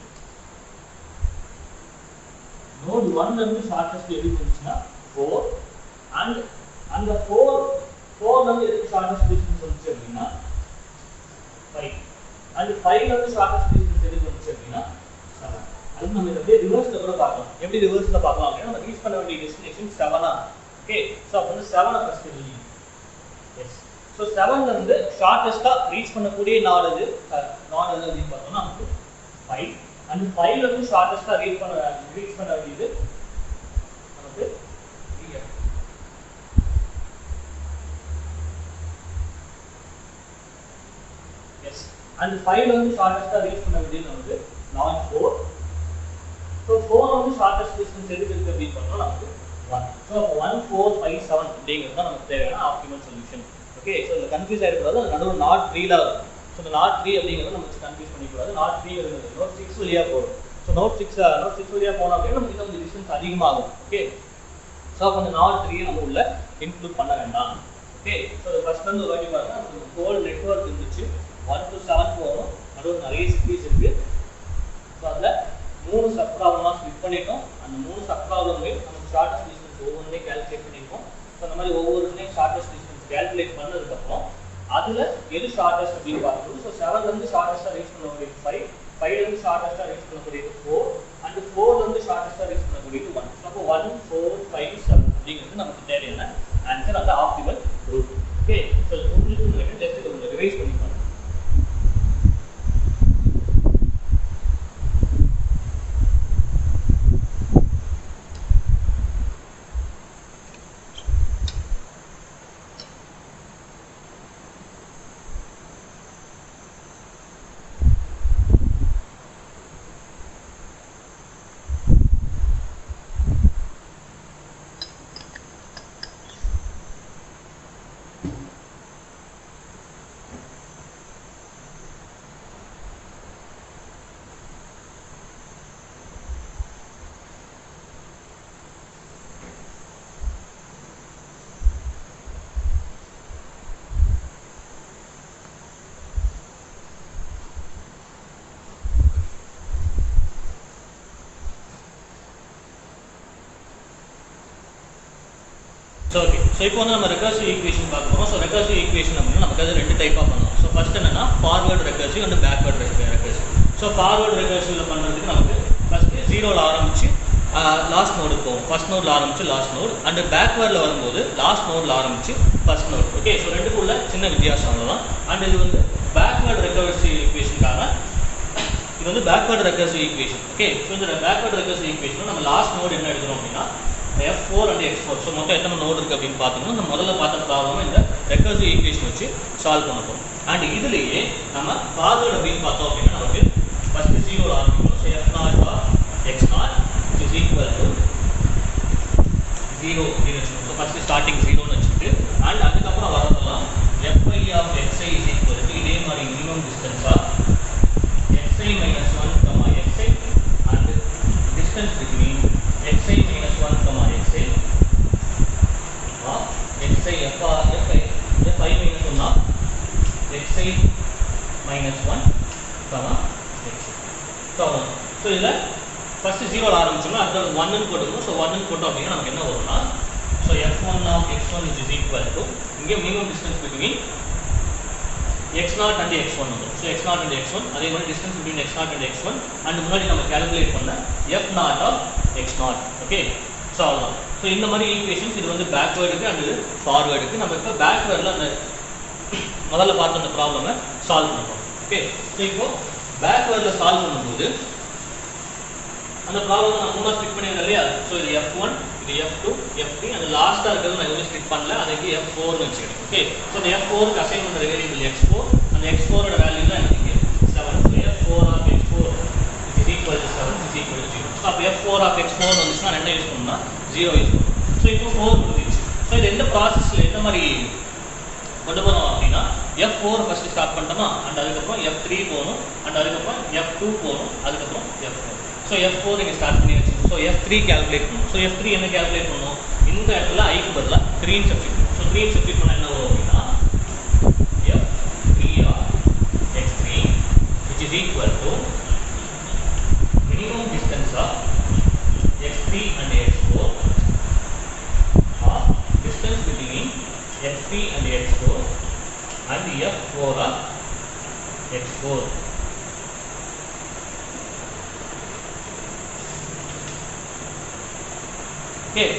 நோட் 1 ல இருந்து ஷார்ட்டஸ்ட் எது வந்துச்சுன்னா 4 அண்ட் அந்த 4 ல இருந்து எது ஷார்ட்டஸ்ட் டிஸ்டன்ஸ் வந்துச்சு அப்படின்னா 5 அண்ட் 5 ல இருந்து ஷார்ட்டஸ்ட் டிஸ்டன்ஸ் எது வந்துச்சு அப்படின்னா 7. அது நம்ம இதை அப்படியே ரிவர்ஸ்ல கூட பார்க்கலாம். எப்படி ரிவர்ஸ்ல பார்க்கலாம் அப்படின்னா நம்ம ரீச் பண்ண வேண்டிய டெஸ்டினேஷன் 7. ஓகே, ஸோ அப்போ வந்து 7 ஃபர்ஸ்ட் எழுதி. எஸ், ஸோ 7 ல இருந்து ஷார்ட்டஸ்டா ரீச் பண்ணக்கூடிய நாடு அப்படின்னு பார்த்தோம்னா நமக்கு 5 அண்ட் 5 ல இருந்து ஷார்ட்டஸ்டா ரீச் பண்ண வேண்டியது நமக்கு 3. எஸ், அண்ட் 5 ல இருந்து ஷார்ட்டஸ்டா ரீச் பண்ண வேண்டியது நமக்கு நாட் 4. ஸோ 4 வந்து ஷார்ட்டஸ்ட் டிஸ்டன்ஸ் எதுக்கு இருக்கு அப்படின்னு பார்த்தோம்னா நமக்கு 1. ஸோ 1 4 5 7 அப்படிங்கிறது தான் நமக்கு தேவையான ஆப்டிமல் சொல்யூஷன். ஓகே, ஸோ இதில் கன்ஃபியூஸ் ஆகிடக்கூடாது. அது நடுவில் நாட் 3 இருக்கும். ஸோ இந்த நாட் 3 அப்படிங்கிறது நம்ம கன்ஃபியூஸ் பண்ணிக்கூடாது. நாட் 3 இருந்தது நோட் 6 வழியாக போகும். ஸோ நோட் 6 வழியாக போனோம் அப்படின்னா நமக்கு இன்னும் கொஞ்சம் டிஸ்டன்ஸ் அதிகமாகும். ஓகே, ஸோ அப்போ அந்த நாட் 3 நம்ம உள்ள இன்க்ளூட் பண்ண வேண்டாம். ஓகே, ஸோ ஃபர்ஸ்ட் வந்து ஒரு வாட்டி பார்த்தா நமக்கு ஹோல் நெட்வொர்க் இருந்துச்சு. 1 to 7 போகணும். நடுவில் நிறைய சிட்டிஸ் இருக்கு. ஸோ அதில் 3 சப் ப்ராப்ளமாக ஸ்பிட் பண்ணிட்டோம். அந்த 3 சப் ப்ராப்ளம்லையும் நமக்கு ஷார்ட்டஸ்ட் டிஸ்டன்ஸ் ஒவ்வொன்றையும் கால்குலேட் பண்ணியிருக்கோம். ஸோ அந்த மாதிரி ஒவ்வொருத்தையும் ஷார்ட்டஸ்ட் டிஸ்டன்ஸ் கால்குலேட் பண்ணதுக்கப்புறம் அதில் எது ஷார்ட்டஸ்ட் அப்படின்னு பார்க்கும்போது ஸோ 7 ல இருந்து ஷார்ட்டஸ்ட்டாக ரீச் பண்ணக்கூடியது 5, 5 ல இருந்து ஷார்ட்டஸ்ட்டாக ரீச் பண்ணக்கூடியது 4 அண்ட் 4 ல இருந்து ஷார்ட்டஸ்ட்டாக ரீச் பண்ணக்கூடியது 1. அப்போ 1 4 5 7 அப்படிங்கிறது நமக்கு தேவையான ஆன்சர், அந்த ஆப்டிமல் ரூட். ஓகே, ஸோ உங்களுக்கு ஜஸ்ட் இதை கொஞ்சம் ரிவைஸ் பண்ணி பாருங்க. ஸோ ஓகே, ஸோ இப்போ வந்து நம்ம ரெக்கர்சிவ் ஈக்குவேஷன் பார்க்க போகிறோம். ஸோ ரெக்கர்சிவ் ஈக்குவேஷன் அப்படின்னா நமக்கு அது 2 டைப்பாக பண்ணலாம். ஸோ ஃபர்ஸ்ட் என்னன்னா forward recursive and backward recursive. So forward ரெக்கர்சிவ்ல பண்ணுறதுக்கு நமக்கு ஃபர்ஸ்ட்டு 0ல ஆரம்பிச்சு லாஸ்ட் நோடுக்கு போகும். ஃபர்ஸ்ட் நோட்ல ஆரம்பிச்சு லாஸ்ட் நோட் அண்ட் பேக்வர்டில் வரும்போது லாஸ்ட் நோட்ல ஆரம்பிச்சு ஃபர்ஸ்ட் நோட். ஓகே, ஸோ ரெண்டுக்குள்ள சின்ன வித்தியாசம் அவ்வளோதான். அண்ட் இது வந்து பேக்வர்ட் ரெக்கர்சிவ் ஈக்குவேஷனுக்கான இது வந்து backward recursive equation. Okay, so இந்த பேக்வர்ட் ரெக்கர்சிவ் ஈக்குவேஷன் நம்ம லாஸ்ட் நோட் என்ன எடுக்கிறோம் அப்படின்னா F4 and X4. ஸோ மொத்தம் எத்தனை நோடு இருக்குது அப்படின்னு பார்த்தோம்னா நம்ம முதல்ல பார்த்த ப்ராப்ளம் இந்த ரெக்கர்சிவ் ஈக்குவேஷன் வச்சு சால்வ் பண்ண போகிறோம். அண்ட் இதுலேயே நம்ம ஃபார்வர்ட் அப்படின்னு பார்த்தோம் அப்படின்னா நமக்கு ஃபஸ்ட்டு 0 ஆரம்பிக்கும். So F0 X0 is equal to 0 அப்படின்னு வச்சுக்கோங்க. ஸோ ஃபஸ்ட்டு ஸ்டார்டிங் 0ன்னு வச்சுட்டு அண்ட் அதுக்கப்புறம் வரதெல்லாம் Fy of Xi is equal to இதே மாதிரி மினிமம் டிஸ்டன்ஸாக Xi minus 1 Xi and distance between Xi minus 1 comma Xi of Xi Fi minus 1 of Xi minus 1 comma Xi. So இதில் first 0 ஆரம்பிச்சோம்னா அடுத்தது 1ன்னு போட்டுக்கணும். ஸோ 1ன்னு போட்டோம் அப்படின்னா நமக்கு என்ன வரும்னா so F1 of X1 is equal to இங்கே minimum distance between x0 and x1 வந்துரும். So x0 and x1 அதே மாதிரி distance between x0 and x1 and முன்னாடி நம்ம calculate பண்ண f0 of x0. Okay, so அவ்வளோதான். ஸோ இந்த மாதிரி ஈக்குவேஷன்ஸ் இது வந்து பேக்வேர்டுக்கு அண்ட் ஃபார்வேர்டுக்கு. நம்ம இப்போ பேக்வேர்டில் அந்த முதல்ல பார்த்த அந்த ப்ராப்ளமை சால்வ் பண்ணுறோம். ஓகே, ஸோ இப்போ பேக்வேர்டில் சால்வ் பண்ணும்போது அந்த ப்ராப்ளம் நான் மூணாக ஸ்பிட் பண்ணியிருந்தேன் இல்லையா? ஸோ இது f1, இது f2, f3 அந்த லாஸ்ட்டாக இருக்கிறது நான் எதுவும் ஸ்பிட் பண்ணல, அதுக்கு f4னு வச்சுக்கிறேன். ஓகே, ஸோ இந்த f4க்கு அசைன் பண்ணுற வேரியபிள் x4, அந்த x4ஓட வேல்யூ தான் எனக்கு 7. So f4 of x4 is equal to 7 is equal to 0. So அப்போ f4 of x4 வந்துச்சுன்னா என்ன யூஸ் பண்ணணும்னா 0 யூஸ் பண்ணணும். ஸோ இப்போ 4 முடிஞ்சிச்சு. ஸோ இது எந்த ப்ராசஸில் எந்த மாதிரி கொண்டு போனோம் அப்படின்னா f4 ஃபஸ்ட்டு ஸ்டார்ட் பண்ணிட்டோமா, அண்ட் அதுக்கப்புறம் f3 போகணும், அண்ட் அதுக்கப்புறம் f2 போகணும், அதுக்கப்புறம் f4. ஸோ f4 இங்கே ஸ்டார்ட் பண்ணி வச்சு ஸோ f3 கேல்குலேட் பண்ணணும். ஸோ f3 என்ன கேல்குலேட் பண்ணணும்? இந்த இடத்துல ஐக்கு பதிலாக 3 சப்ஸ்டிட்யூட். ஸோ 3 சப்ஸ்டிட்யூட் பண்ணால் என்ன வரும் அப்படின்னா f3 of x3 which is equal to minimum distance of x3 and x4 or distance between x3 and x4 and f4 of x4. Okay.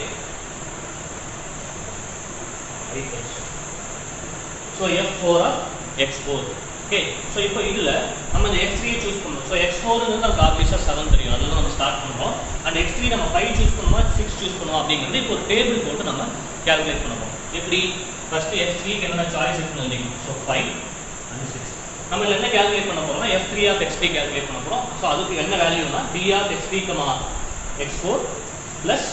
So f4 of x4. Okay. So இப்போ இதுல நம்ம இந்த x3 choose பண்ணோம். So x4 ங்கிறது நமக்கு ஆப்வியஸா 7 தெரியும். அதுல நம்ம ஸ்டார்ட் பண்றோம். and x3 நம்ம 5 சூஸ் பண்ணுமா 6 சூஸ் பண்ணுவோம் அப்படிங்கிறது இப்போ ஒரு டேபிள் போட்டு நம்ம கால்குலேட் பண்ணுவோம். எப்படி? ஃபர்ஸ்ட் x3 க்கு என்ன சாய்ஸ் இருக்குன்னு எழுதிக்கணும். So 5 and 6. நம்ம இதுல என்ன கால்குலேட் பண்ண போறோம்னா f3 of x3 கால்குலேட் பண்ண போறோம். So அதுக்கு என்ன வேல்யூனா d of x3, x4 plus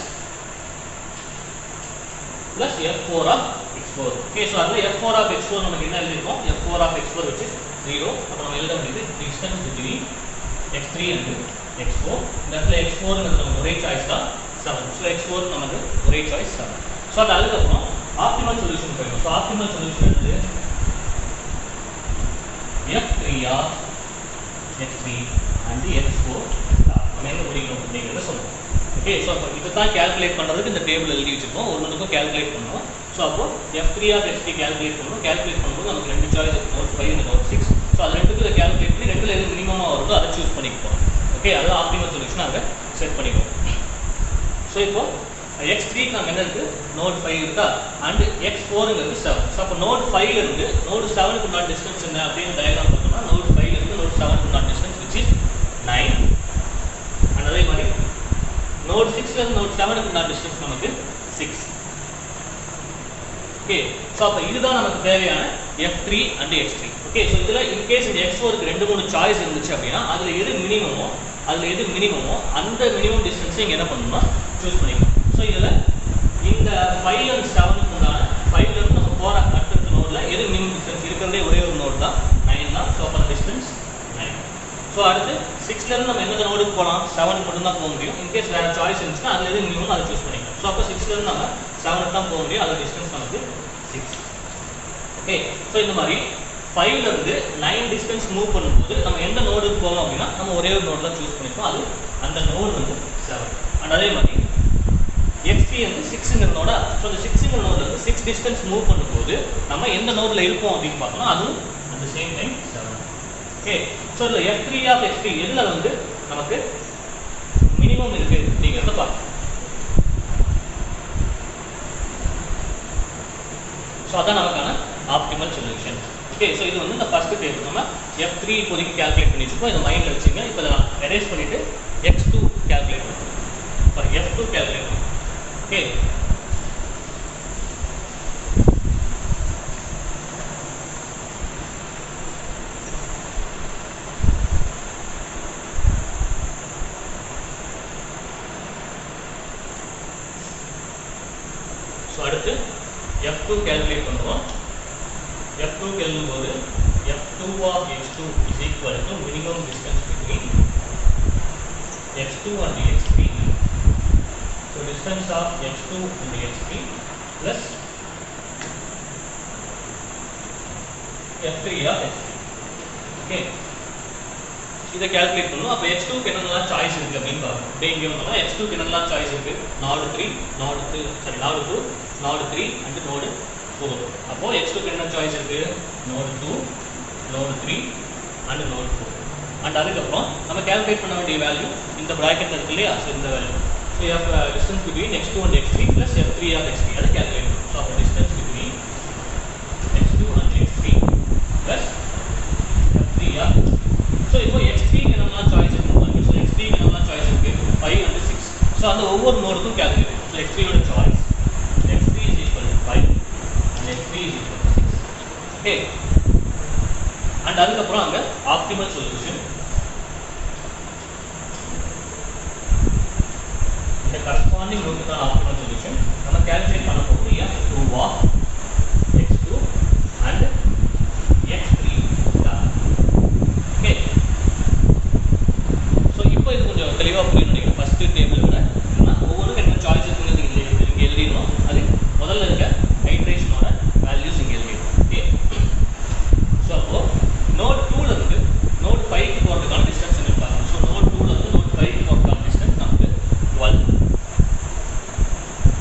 f4 of x4. Okay, so அதுல f4 of x4 நமக்கு என்ன எழுதிருக்கோம்? f4 of x4 which is 0. அப்ப நம்ம எழுத வேண்டியது distance between x3 and x4. இந்த இடத்துல x4 ங்கிறது நமக்கு ஒரே சாய்ஸ் தான் 7. So x4 நமக்கு ஒரே சாய்ஸ் 7. So அதுக்கு அப்புறம் ஆப்டிமல் சொல்யூஷன் போயிடும். So ஆப்டிமல் சொல்யூஷன் வந்து f3 of x3 and x4 நம்ம என்ன முடிக்கணும் அப்படிங்கறத சொல்றோம். ஓகே, ஸோ அப்போ இதை தான் கேல்குலேட் பண்ணுறதுக்கு இந்த டேபிள் எழுதி வச்சுருக்கோம். ஒரு மணிக்கும் கேல்குலேட் பண்ணுவோம். ஸோ அப்போ f3 of x3 கேல்குலேட் பண்ணணும். கேல்குலேட் பண்ணும்போது நமக்கு 2 சாய்ஸ் இருக்கும், நோட் 5 and நோட் 6. ஸோ அது ரெண்டுக்கு இதை கேல்குலேட் பண்ணி ரெண்டுல எது மினிமமாக வருதோ அதை சூஸ் பண்ணிக்குவோம். ஓகே, அது ஆப்டிமல் சொல்யூஷன் அதை செட் பண்ணிக்குவோம். ஸோ இப்போ x3க்கு அங்கே என்ன இருக்குது? நோட் 5 இருக்கா, அண்ட் x4ங்கிறது 7. ஸோ அப்போ நோட் 5 இருந்து நோட் 7க்கு உண்டான டிஸ்டன்ஸ் என்ன அப்படின்னு டயக்ராம் பார்த்தோம்னா நோட் 5 இருந்து நோட் 7க்கு உண்டான டிஸ்டன்ஸ் which is 9. அண்ட் அதே மாதிரி நோட் 6ல இருந்து நோட் 7க்கு உண்டான டிஸ்டன்ஸ் நமக்கு 6. ஓகே, ஸோ அப்போ இதுதான் நமக்கு தேவையான f3 and x3. Okay, so இதில் இன்கேஸ் இந்த x4க்கு 2-3 சாய்ஸ் இருந்துச்சு அப்படின்னா அதில் எது மினிமமோ அந்த மினிமம் டிஸ்டன்ஸை இங்கே என்ன பண்ணணும்னா சூஸ் பண்ணிக்கணும். ஸோ இதில் இந்த 5 and 7க்கு உண்டான 5ல இருந்து நம்ம போகிற அடுத்த நோடில் எது மினிமம் டிஸ்டன்ஸ் இருக்கிறதே ஒரே ஒரு நோட் தான் 9 தான். ஸோ அப்போ டிஸ்டன்ஸ் 9. ஸோ அடுத்து 6ல இருந்து நம்ம எந்த நோடுக்கு போகலாம்? 7க்கு மட்டும் தான் போக முடியும். இன்கேஸ் வேறு சாய்ஸ் இருந்துச்சுன்னா அதில் எது மினிமம் அதை சூஸ் பண்ணிக்கலாம். ஸோ அப்போ 6ல இருந்து நம்ம 7க்கு தான் போக முடியும். அதோட டிஸ்டன்ஸ் நமக்கு 6. ஓகே, ஸோ இந்த மாதிரி 5ல இருந்து 9 டிஸ்டன்ஸ் மூவ் பண்ணும்போது நம்ம எந்த நோடுக்கு போவோம் அப்படின்னா நம்ம ஒரே ஒரு நோடு தான் சூஸ் பண்ணிப்போம். அது அந்த நோடு வந்து 7. அண்ட் அதே மாதிரி x3 வந்து 6ங்கிற நோடா. ஸோ அந்த 6ங்கிற நோடில் இருந்து 6 டிஸ்டன்ஸ் மூவ் பண்ணும்போது நம்ம எந்த நோடில் இருப்போம் அப்படின்னு பார்த்தோம்னா அதுவும் அந்த சேம் டைம் 7. ஓகே, ஸோ இந்த f3 of x3 எதில் வந்து நமக்கு மினிமம் இருக்கு அப்படிங்கிறத பார்க்கணும். ஸோ அதான் நமக்கான ஆப்டிமல் சொல்யூஷன். ஓகே, ஸோ இது வந்து இந்த ஃபர்ஸ்ட் டேபிள் நம்ம f3 இப்போதைக்கு கேல்குலேட் பண்ணி வச்சுக்கோம். இதை மைண்டில் வச்சுங்க. இப்போ இதை நான் எரேஸ் பண்ணிவிட்டு x2 கேல்குலேட் பண்ணுறோம். f2 கேல்குலேட் பண்ணுறோம். ஓகே, ஸோ அடுத்து f2 கேல்குலேட் பண்ணுவோம். f2 எழுதும்போது f2 of x2 is equal to minimum distance between x2 and x3. So distance of x2 and x3 plus f3 of x3. Okay, இதை calculate பண்ணனும். அப்ப x2க்கு என்னெல்லாம் choice இருக்கு அப்படினு பாருங்க. டே இங்க வந்தா x2க்கு என்னெல்லாம் சாய்ஸ் இருக்கு? node 2, node 3 and node 4. அப்போ x2க்கு என்ன சாய்ஸ் இருக்கு? node 2, node 3 and node 4. And அதுக்கப்புறம் நம்ம calculate பண்ண வேண்டிய வேல்யூ இந்த bracket இருக்கு இல்லையா, so இந்த value. So you have distance between x2 and x3 plus f3 of x3 அதை calculate பண்ணணும். So distance between x2 and x3 plus f3 of x3. So இப்போ x3 க்கு நம்ம சாய்ஸ் இருக்கு. So x3 க்கு நம்ம சாய்ஸ் இருக்கு 5 and 6. So அந்த ஒவ்வொரு நோடுக்கும் calculate பண்ணணும். So x3 ஓட choice x3 is equal to 5 and x3 is equal to 6. Okay. And அதுக்கப்புறம் அங்க ஆப்டிமல் சொல்யூஷன் இந்த கரஸ்பாண்டிங் நோடுக்கு தான் ஆப்டிமல் சொல்யூஷன் நம்ம கால்குலேட் பண்ண போறது f2 of x2 and x3 தான். ஓகே, சோ இப்போ இது கொஞ்சம் தெளிவா புரியும் நினைக்கிறேன். ஃபர்ஸ்ட் டேபிள் விட ஒவ்வொரு என்ன சாய்ஸ் இருக்குன்னு இங்க எழுதிடணும். அது முதல்ல இருக்க ஹைட்ரேஷனோட வேல்யூஸ் இங்க எழுதிடணும். ஓகே, சோ அப்போ நோட் 2 ல இருந்து நோட் 5 க்கு போறதுக்கான டிஸ்டன்ஸ் என்ன பாருங்க. சோ நோட் 2 ல இருந்து நோட் 5 க்கு போறதுக்கான டிஸ்டன்ஸ் நமக்கு 12.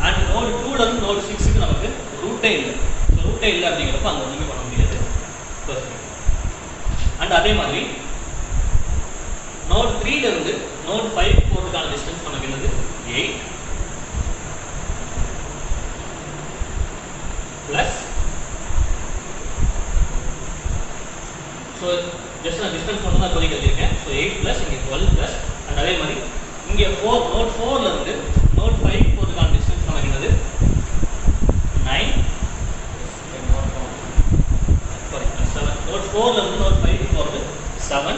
அண்ட் நோட் 2 ல இருந்து நோட் 6 க்கு நமக்கு ரூட்டே இல்ல. சோ ரூட்டே இல்ல அப்படிங்கறப்ப அங்க ஒண்ணுமே பண்ண முடியாது. அண்ட் அதே மாதிரி நோட் 3 ல இருந்து நோட் 5 க்கு போறதுக்கான டிஸ்டன்ஸ் நமக்கு என்னது 8 பிளஸ் so just நான் distance மட்டும் தான் கோடி எழுதிருக்கேன். so 8 plus இங்க 12 plus and அதே மாதிரி இங்க 4 நோட் 4 ல இருந்து நோட் 5 க்கு போறதுக்கான டிஸ்டன்ஸ் நமக்கு என்னது 9 sorry 7 நோட் 4 ல இருந்து நோட் 5 க்கு போறது 7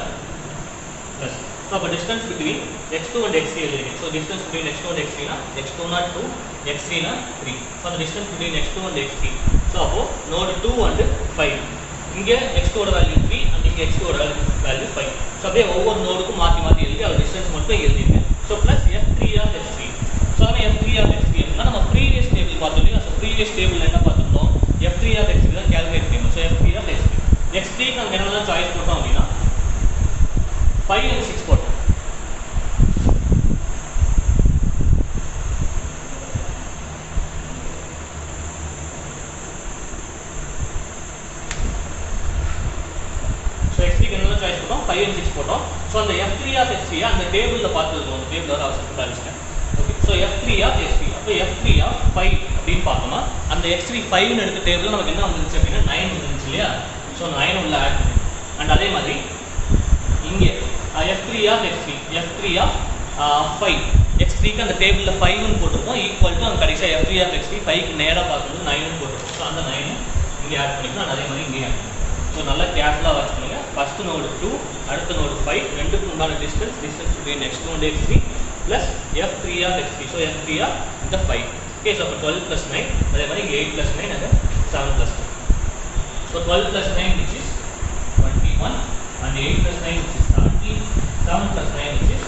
plus so அப்ப distance between x2 and x3 எழுதிருக்கேன். so distance between x2 and x3 னா x2 னா 2 x3 னா 3. so the distance between x2 and x3 so அப்போ நோட் 2 and 5 இங்க x2 ஓட வேல்யூ 3 and இங்க x2 ஓட வேல்யூ 5. சோ அப்படியே ஒவ்வொரு நோடுக்கும் மாத்தி மாத்தி எழுதி அதோட டிஸ்டன்ஸ் மட்டும் எழுதிருக்கேன். So plus f3 of x3. So அத f3 of x3 னா நம்ம previous table பார்த்தோம் இல்லையா. சோ previous table என்ன பார்த்தோம், f3 of x3 தான் கால்குலேட் பண்ணணும். So f3 of x3 x3 க்கு நம்ம என்னெல்லாம் சாய்ஸ் போட்டோம் அப்படினா 5 and 6 போட்டோம். So x3 க்கு என்னெல்லாம் சாய்ஸ் போட்டோம் 5 and 6 போட்டோம். சோ அந்த f3 of x3 அந்த டேபிள்ல பார்த்துருக்கோம். அந்த டேபிள்ல வர அவசியம் காமிச்சேன். Okay, so f3 of x3 அப்ப f3 of 5 அப்படினு பார்த்தோம்னா அந்த x3 5 ன்னு எடுத்த டேபிள்ல நமக்கு என்ன வந்துச்சு அப்படினா 9 வந்துச்சு இல்லையா. சோ 9 உள்ள ஆட் பண்ணி and அதே மாதிரி இங்க f3 of x3 f3 of 5 x3 க்கு அந்த டேபிள்ல 5 ன்னு போட்டுருக்கோம் ஈக்குவல் டு அந்த கடைசியா f3 of x3 5 க்கு நேரா பார்க்கும்போது 9 ன்னு போட்டுருக்கோம். சோ அந்த 9 இங்க ஆட் பண்ணிக்கலாம். அதே மாதிரி இங்க ஆட் so நல்லா கேர்ஃபுல்லா வாட்ச் பண்ணுங்க. ஃபர்ஸ்ட் நோட் 2 அடுத்த நோட் 5 ரெண்டுக்கும் உண்டான distance between x2 and x3 plus f3 of x3. so f3 of இந்த 5. okay, so 12 plus 9 அதே மாதிரி 8 plus 9 and 7 plus 9. so 12 plus 9 which is 21 and 8 plus 9 which is 17, 7 plus 9 which is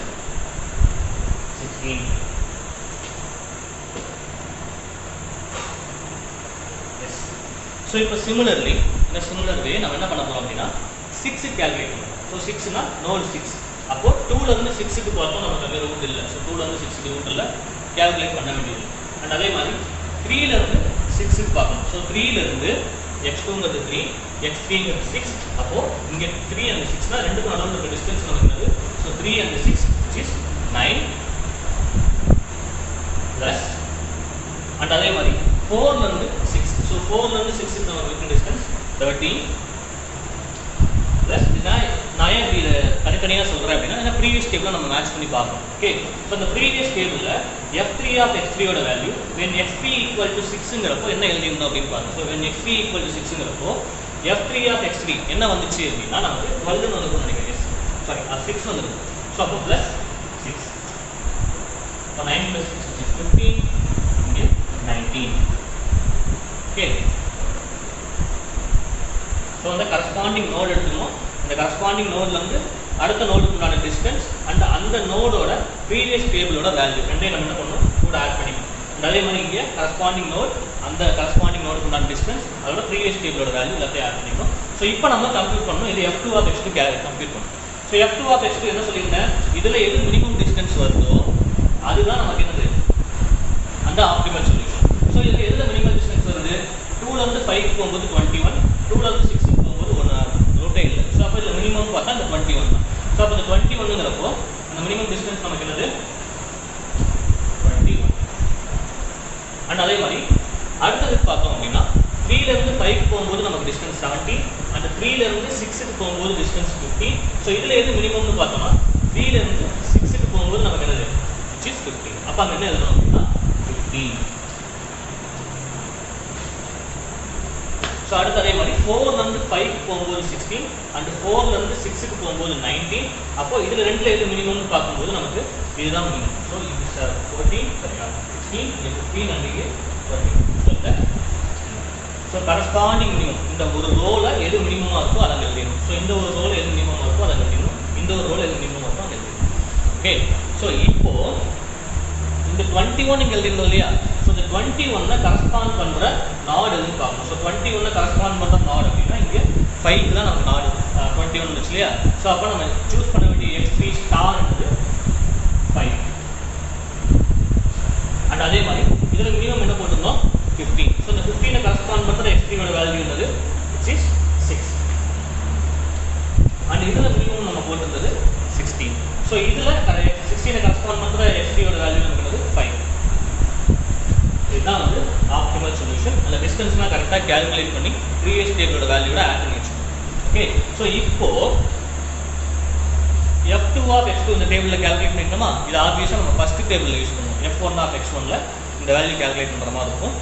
16. yes, so இப்போ similarly in a similar way நம்ம என்ன பண்ண போறோம் அப்படினா 6 க்கு கால்குலேட் பண்ணனும். so 6 னா நோட் 6 அப்போ 2 ல இருந்து 6 க்கு போறப்போ நமக்கு அங்க ரூட் இல்ல. so 2 ல இருந்து 6 க்கு ரூட் இல்ல, கால்குலேட் பண்ண வேண்டியது. and அதே மாதிரி 3 ல இருந்து 6 க்கு பார்க்கணும். so 3 ல இருந்து x2 ங்கிறது 3 x3 ங்கிறது 6 அப்போ இங்க 3 and 6 னா ரெண்டுக்கும் நடுவுல இருக்க டிஸ்டன்ஸ் நமக்கு என்னது. so 3 and 6 which is 9 plus and அதே மாதிரி 4 ல இருந்து 6 so 4 ல இருந்து 6 க்கு நமக்கு இருக்க டிஸ்டன்ஸ் 13 plus நான் ஏன் இத தனித்தனியா சொல்றேன் அப்படினா previous table நம்ம மேட்ச் பண்ணி பார்க்கணும். ஓகே, சோ இந்த previous table ல f3 of x3 ஓட value when x3 equal to 6 ங்கறப்போ என்ன எழுதிருந்தோம் அப்படினு பாருங்க. so when x3 equal to 6 ங்கறப்போ f3 of x3 என்ன வந்துச்சு அப்படினா நமக்கு 12 ன்னு வந்துருக்கும் நினைக்கிறேன். சாரி 6 வந்துருக்கும். சோ அப்போ plus 6 so 9 plus 6 is 15 இங்க 19. ஓகே, so அந்த கரஸ்பாண்டிங் நோட் எடுத்துக்கணும். இந்த கரஸ்பாண்டிங் நோட்ல இருந்து அடுத்த நோடுக்கு உண்டான டிஸ்டன்ஸ் அண்ட் அந்த நோடோட ப்ரீவியஸ் டேபிளோட வேல்யூ ரெண்டையும் நம்ம என்ன பண்ணணும் கூட ஆட் பண்ணிக்கணும். அதே மாதிரி இங்க கரஸ்பாண்டிங் நோட் அந்த கரஸ்பாண்டிங் நோடுக்கு உண்டான டிஸ்டன்ஸ் அதோட ப்ரீவியஸ் டேபிளோட வேல்யூ எல்லாத்தையும் ஆட் பண்ணிக்கணும். ஸோ இப்போ நம்ம கம்ப்யூட் பண்ணணும். இது f2 of x2 கம்ப்யூட் பண்ணணும். ஸோ f2 of x2 என்ன சொல்லியிருந்தேன், இதுல எது மினிமம் டிஸ்டன்ஸ் வருதோ அதுதான் நமக்கு என்னது அந்த ஆப்டிமல் சொல்யூஷன். ஸோ இதுல எதுல மினிமம் டிஸ்டன்ஸ் வருது, 2 ல இருந்து 5 க்கு போகும்போது 21, 2 ல இருந்து 6 க்கு போகும்போது 1 ரூட்டே இல்லை. மினிமம் பார்த்தா இந்த 21 தான். ஸோ அப்போ இந்த 21ங்கிறப்போ அந்த மினிமம் டிஸ்டன்ஸ் நமக்கு என்னது 21. அண்ட் அதே மாதிரி அடுத்தது பார்த்தோம் அப்படின்னா 3லேருந்து 5க்கு போகும்போது நமக்கு டிஸ்டன்ஸ் 70 அண்ட் 3லேருந்து 6க்கு போகும்போது டிஸ்டன்ஸ் 50. ஸோ இதில் எது மினிமம்னு பார்த்தோம்னா 3லேருந்து 6க்கு போகும்போது நமக்கு என்னது which is 50. அப்போ அங்கே என்ன எழுதணும் அப்படின்னா 15. ஸோ அடுத்து அதே மாதிரி 4லேருந்து 5க்கு போகும்போது 16 அண்ட் 4லேருந்து 6க்கு போகும்போது 19. அப்போ இதில் ரெண்டில் எது மினிமம்னு பார்க்கும்போது நமக்கு இதுதான் மினிமம். ஸோ இது 14 சரியா 16 15 அண்ட் 14. ஸோ கரஸ்பாண்டிங் மினிமம் இந்த ஒரு ரோல எது மினிமமாக இருக்கோ அதை எழுதிடணும். ஸோ இந்த ஒரு ரோல் எது மினிமமாக இருக்கோ அதை எழுதிடணும். இந்த ஒரு ரோல் எது மினிமமாக இருக்கோ அதை எழுதிடணும். ஓகே. ஸோ இப்போ இந்த 21 இங்கே எழுதிருந்தோம் இல்லையா? ஸோ இந்த 21 கரஸ்பாண்ட் பண்ணுற நாடு எதுன்னு பார்க்கணும். ஸோ 21 கரஸ்பாண்ட் பண்ணுற நாடு அப்படின்னா இங்கே 5 தான் நமக்கு நாடு 21 இருந்துச்சு இல்லையா? ஸோ அப்போ நம்ம சூஸ் பண்ண வேண்டிய x3 ஸ்டார் வந்து 5. அண்ட் அதே மாதிரி இதில் மினிமம் என்ன போட்டிருந்தோம் 15. ஸோ இந்த 15 கரஸ்பாண்ட் பண்ணுற x3யோட வேல்யூ என்னது which is 6. அண்ட் இதில் மினிமம் நம்ம போட்டிருந்தது 16. ஸோ இதில் 16 கரஸ்பாண்ட் பண்ணுற x3யோட வேல்யூ என்னது 5. இதுதான் வந்து ஆப்டிமல் சொல்யூஷன். அந்த டிஸ்டன்ஸ்லாம் கரெக்டாக கேல்குலேட் பண்ணி ப்ரீவியஸ் டேபிளோட வேல்யூட ஆட் பண்ணி வச்சுக்கணும். ஓகே. ஸோ இப்போ f2 of x2 இந்த டேபிளில் கேல்குலேட் பண்ணிட்டோமா? இது ஆப்வியஸாக நம்ம ஃபஸ்ட்டு டேபிளில் யூஸ் பண்ணுவோம். f1 of x1ல இந்த வேல்யூ கேல்குலேட் பண்ணுற மாதிரி இருக்கும்.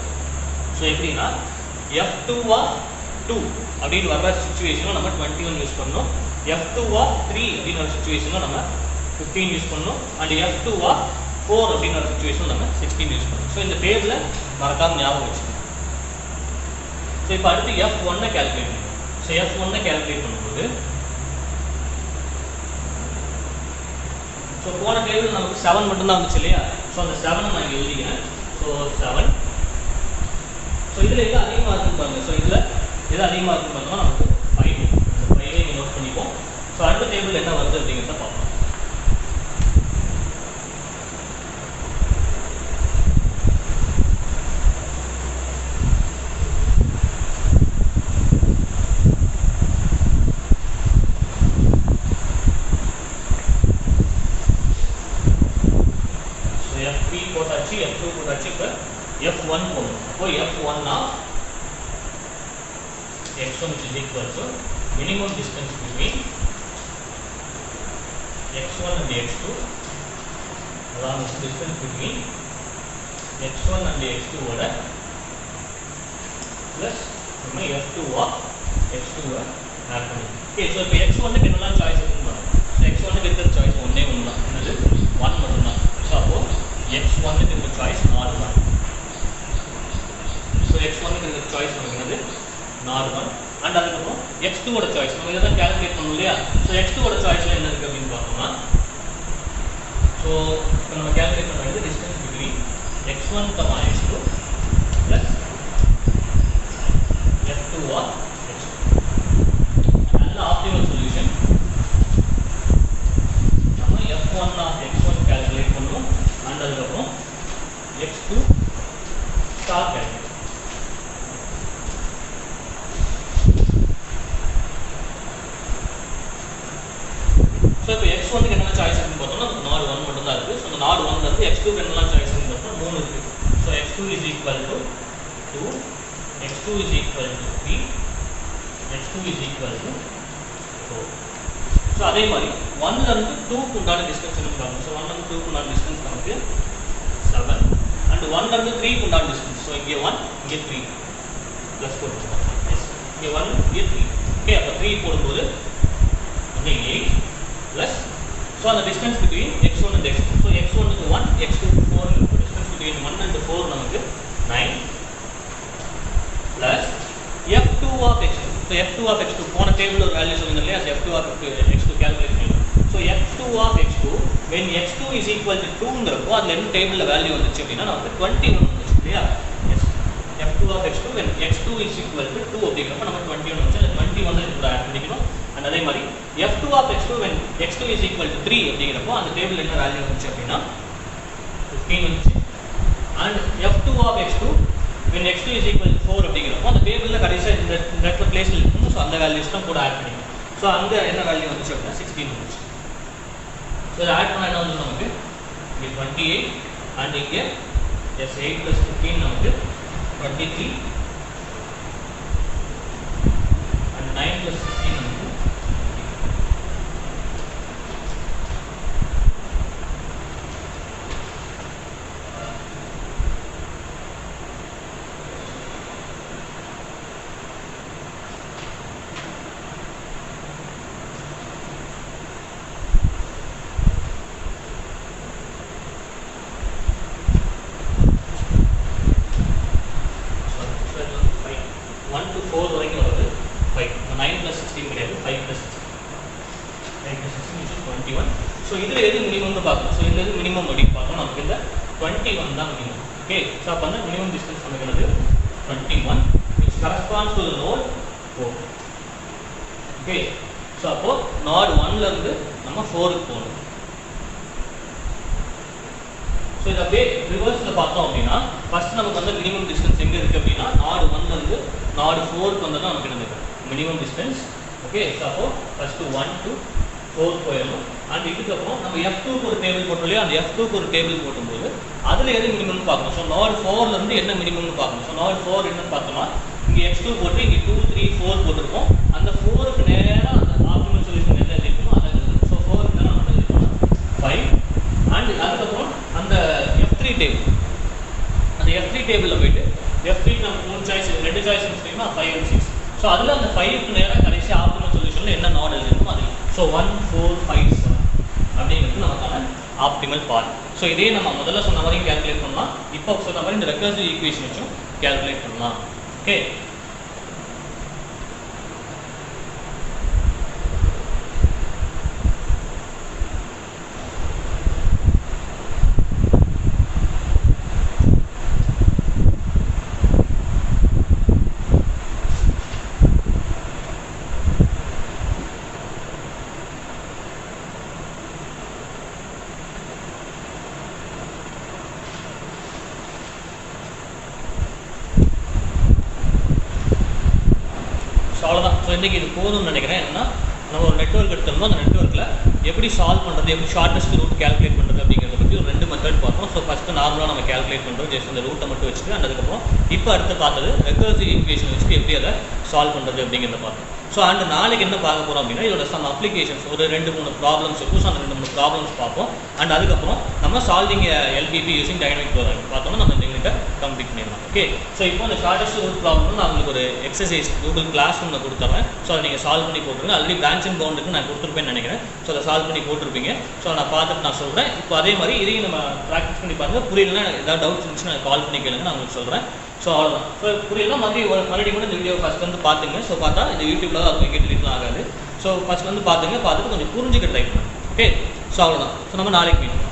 ஸோ எப்படின்னா f2 of 2 அப்படின்னு வர்ற சுச்சுவேஷனில் நம்ம 21 யூஸ் பண்ணணும். f2 of 3 அப்படின்னு ஒரு சுச்சுவேஷனில் நம்ம 15 யூஸ் பண்ணணும். அண்ட் f2 of 4 அப்படின்னு ஒரு சுச்சுவேஷனில் நம்ம 16 யூஸ் பண்ணணும். ஸோ இந்த டேபிளை மறக்காமல் ஞாபகம் வச்சுக்கணும். ஸோ இப்போ அடுத்து f1 கேல்குலேட் பண்ணுவோம். ஸோ f1 கேல்குலேட் பண்ணும்போது ஸோ போன டேபிள் நமக்கு 7 மட்டும்தான் வந்துச்சு இல்லையா? ஸோ அந்த 7 நான் எழுதிக்கிறேன். ஸோ 7. ஸோ இதில் எது அதிகமாக இருக்குன்னு பாருங்கள். ஸோ இதில் எது அதிகமாக இருக்குன்னு பார்த்தோம்னா நமக்கு 5. அந்த 5 நீங்கள் நோட் பண்ணிப்போம். ஸோ அடுத்த டேபிள் என்ன வருது அப்படிங்கிறத பார்ப்போம். f3 போட்டாச்சு, f2 போட்டாச்சு, இப்போ f1 போடணும். அப்போ f1 of x1 which is equal to minimum distance between x1 and x2 along with distance between x1 and x2 ஓட plus நம்ம f2 of x2 ஆட் பண்ணுவோம். ஓகே. ஸோ இப்போ x1க்கு என்னெல்லாம் சாய்ஸ் இருக்குன்னு பாருங்க. ஸோ x1க்கு இருக்கிற சாய்ஸ் ஒன்றே ஒன்று தான். என்னது 1 மட்டும்தான். ஸோ அப்போ x1க்கு இருக்கிற சாய்ஸ் நாட் 1. ஸோ x1க்கு இருக்கிற சாய்ஸ் நமக்கு என்னது நாட் 1. அண்ட் அதுக்கப்புறம் x2ஓட சாய்ஸ் நம்ம இதை தான் கேல்குலேட் பண்ணணும் இல்லையா? ஸோ x2ஓட சாய்ஸில் என்ன இருக்குது அப்படின்னு பார்த்தோம்னா ஸோ இப்போ நம்ம கேல்குலேட் பண்ண வேண்டியது distance between x1, x2 plus f2 of x2. நல்ல ஆப்டிமல் சொல்யூஷன். நம்ம f1 ஆஃப் x1 கேல்குலேட் பண்ணணும். அண்ட் அதுக்கப்புறம் x2 ஸ்டார் கேல்குலேட். ஸோ இப்போ x1க்கு என்னென்ன சாய்ஸ் இருக்குன்னு பார்த்தோம்னா நாட் 1 மட்டும் தான் இருக்குது. ஸோ அந்த நாட் 1லேருந்து x2க்கு என்னெல்லாம் சாய்ஸ் இருக்குன்னு பார்த்தோம்னா 3 இருக்குது. So x2 is equal to 2, x2 is equal to 3, x2 is equal to 4. So அதே மாதிரி 1லேருந்து 2க்கு உண்டான டிஸ்டன்ஸ் இருக்குன்னு பார்க்கணும். ஸோ 1லேருந்து 2க்கு உண்டான டிஸ்டன்ஸ் நமக்கு 7 அண்ட் 1லேருந்து 3க்கு உண்டான டிஸ்டன்ஸ். ஸோ இங்கே 1 இங்கே 3 ப்ளஸ் 4 இங்கே 1 இங்கே 3. ஓகே. அப்போ 3 போடும்போது இங்கே 8 plus so the distance between x1 and x2. So x1 to 1, x2 to 4 the distance between 1 and 4 நமக்கு 9 plus f2 of x2. So f2 of x2 போன டேபிள் ஒரு வேல்யூ சொல்லுங்க இல்லையா? f2 of x2 கால்குலேட் பண்ணலாம். So f2 of x2 when x2 is equal to 2ங்கிறப்போ அதில் என்ன டேபிளில் value வந்துச்சு அப்படின்னா நமக்கு 21 வந்துச்சு இல்லையா? f2 of x2 when x2 is equal to 2 அப்படிங்கிறப்ப நமக்கு 21 வந்துச்சு. அந்த 21 இது கூட ஆட் பண்ணிக்கணும். அண்ட் அதே மாதிரி f2 of x2 when x2 is equal to 3 அப்படிங்கிறப்போ அந்த டேபிள் என்ன வேல்யூ வந்துச்சு அப்படின்னா 15 வந்துச்சு. And f2 of x2 when x2 is equal to 4 அப்படிங்கிறப்போ அந்த டேபிளில் கடைசியாக இந்த இடத்துல பிளேஸில் இருக்கும். ஸோ அந்த வேல்யூஸ் தான் கூட ஆட் பண்ணிக்கணும். ஸோ அங்கே என்ன வேல்யூ வந்துச்சு அப்படின்னா 16 வந்துச்சு. ஸோ இதை ஆட் பண்ணால் என்ன வந்து நமக்கு இங்கே 28 அண்ட் இங்கே எஸ் 8 + 15 நமக்கு 23 அண்ட் 9 + 16 நமக்கு ஸோ இதில் எது மினிமம்னு பார்க்கணும். ஸோ இந்த இது மினிமம் அப்படின்னு பார்க்கணும். நமக்கு இந்த 21 தான் மினிமம். ஓகே, ஸோ அப்போ வந்து மினிமம் டிஸ்டன்ஸ் நமக்கு 21 which corresponds to the node 4. Okay, so அப்போ node 1லேருந்து நம்ம 4க்கு போகணும். ஸோ இதை அப்படியே ரிவர்ஸில் பார்த்தோம் அப்படின்னா ஃபர்ஸ்ட் நமக்கு வந்து மினிமம் டிஸ்டன்ஸ் எங்கே இருக்குது அப்படின்னா node 1லேருந்து node 4க்கு வந்து தான் நமக்கு இருந்தது மினிமம் டிஸ்டன்ஸ். ஓகே, ஸோ அப்போ ஃபர்ஸ்ட்டு 1 to 4 போயிடணும். அண்ட் இதுக்கப்புறம் நம்ம F2க்கு ஒரு டேபிள் போட்டோம் இல்லையா, அந்த F2க்கு ஒரு டேபிள் போட்டும்போது அதில் எது மினிமம்னு பார்க்கணும். ஸோ node 4லேருந்து என்ன மினிமம்னு பார்க்கணும். ஸோ node 4 என்னன்னு பார்த்தோம்னா இங்கே X2 போட்டு இங்கே 2 3 4 போட்டிருக்கோம். அந்த 4க்கு நேராக அந்த ஆப்டிமல் சொல்யூஷன் என்ன இருக்குமோ அதை எழுதணும். ஸோ 4க்கு நேராக நம்ம எழுதிக்கணும் 5. அண்ட் அதுக்கப்புறம் அந்த F3 டேபிள், அந்த F3 டேபிளில் போயிட்டு F3 நம்ம 2 சாய்ஸ் தெரியுமா 5 and 6. ஸோ அதில் அந்த 5க்கு நேராக கடைசி ஆப்டிமல் சொல்யூஷனில் என்ன நாட் எழுதணுமோ அது. ஸோ 1 4 5 7 அப்படிங்கிறது நமக்கான ஆப்டிமல் பாத். ஸோ இதே நம்ம முதல்ல சொன்ன மாதிரி கேல்குலேட் பண்ணலாம். இப்போ சொன்ன மாதிரி இந்த ரெக்கர்சிவ் ஈக்குவேஷன் வச்சும் கேல்குலேட் பண்ணலாம். ஓகே, அவ்வளோதான். ஸோ இன்றைக்கி இது போதும்னு நினைக்கிறேன். என்னன்னா நம்ம ஒரு நெட்வொர்க் எடுத்தோம்னா அந்த நெட்வொர்க்கில் எப்படி சால்வ் பண்ணுறது, எப்படி ஷார்ட்டஸ்ட் ரூட் கேல்குலேட் பண்ணுறது அப்படிங்கிறத பற்றி ஒரு 2 மெத்தட் பார்த்தோம். ஸோ ஃபஸ்ட்டு நார்மலாக நம்ம கேல்குலேட் பண்ணுறோம், ஜஸ்ட் அந்த ரூட்டை மட்டும் வச்சுட்டு. அதுக்கப்புறம் இப்போ அடுத்து பார்த்தது ரெக்கர்சிவ் ஈக்குவேஷன் வச்சுட்டு எப்படி அதை சால்வ் பண்ணுறது அப்படிங்கிறத பார்த்தோம். ஸோ அண்ட் நாளைக்கு என்ன பார்க்க போகிறோம் அப்படின்னா இதோட சம் அப்ளிகேஷன்ஸ் ஒரு 2-3 ப்ராப்ளம்ஸ் இருக்கும். ஸோ அந்த 2-3 ப்ராப்ளம்ஸ் பார்ப்போம். அண்ட் அதுக்கப்புறம் நம்ம solving LPP using dynamic programming பார்த்தோம்னா நம்ம இந்த யூனிட்டை கம்ப்ளீட் பண்ணிடலாம். ஓகே, ஸோ இப்போ அந்த ஷார்ட்டஸ்ட் ரூட் ப்ராப்ளம் நான் உங்களுக்கு ஒரு எக்ஸசைஸ் கூகுள் கிளாஸ் ரூமில் கொடுத்துறேன். ஸோ அதை நீங்கள் சால்வ் பண்ணி போட்டுருங்க. ஆல்ரெடி பிரான்ச்சிங் பவுண்டுக்கு நான் கொடுத்துருப்பேன்னு நினைக்கிறேன். ஸோ அதை சால்வ் பண்ணி போட்டிருப்பீங்க. ஸோ நான் பார்த்துட்டு நான் சொல்கிறேன். இப்போ அதே மாதிரி இதையும் நம்ம ப்ராக்டிஸ் பண்ணி பாருங்கள். புரியலன்னா ஏதாவது டவுட்ஸ் இருந்துச்சுன்னா நான் கால் பண்ணி கேளுங்க, நான் உங்களுக்கு சொல்கிறேன். ஸோ அவ்வளோதான். ஸோ புரியலாம் மறுபடியும் கூட இந்த வீடியோ ஃபஸ்ட் வந்து பார்த்துங்க. ஸோ பார்த்தா இந்த யூடியூப்ல தான் அதுவும் கேட்டுலாம் ஆகாது. ஸோ ஃபஸ்ட் வந்து பார்த்துட்டு கொஞ்சம் புரிஞ்சுக்க ட்ரை பண்ணுங்க. ஓகே, ஸோ அவ்வளோதான். ஸோ நம்ம நாளைக்கு மீட்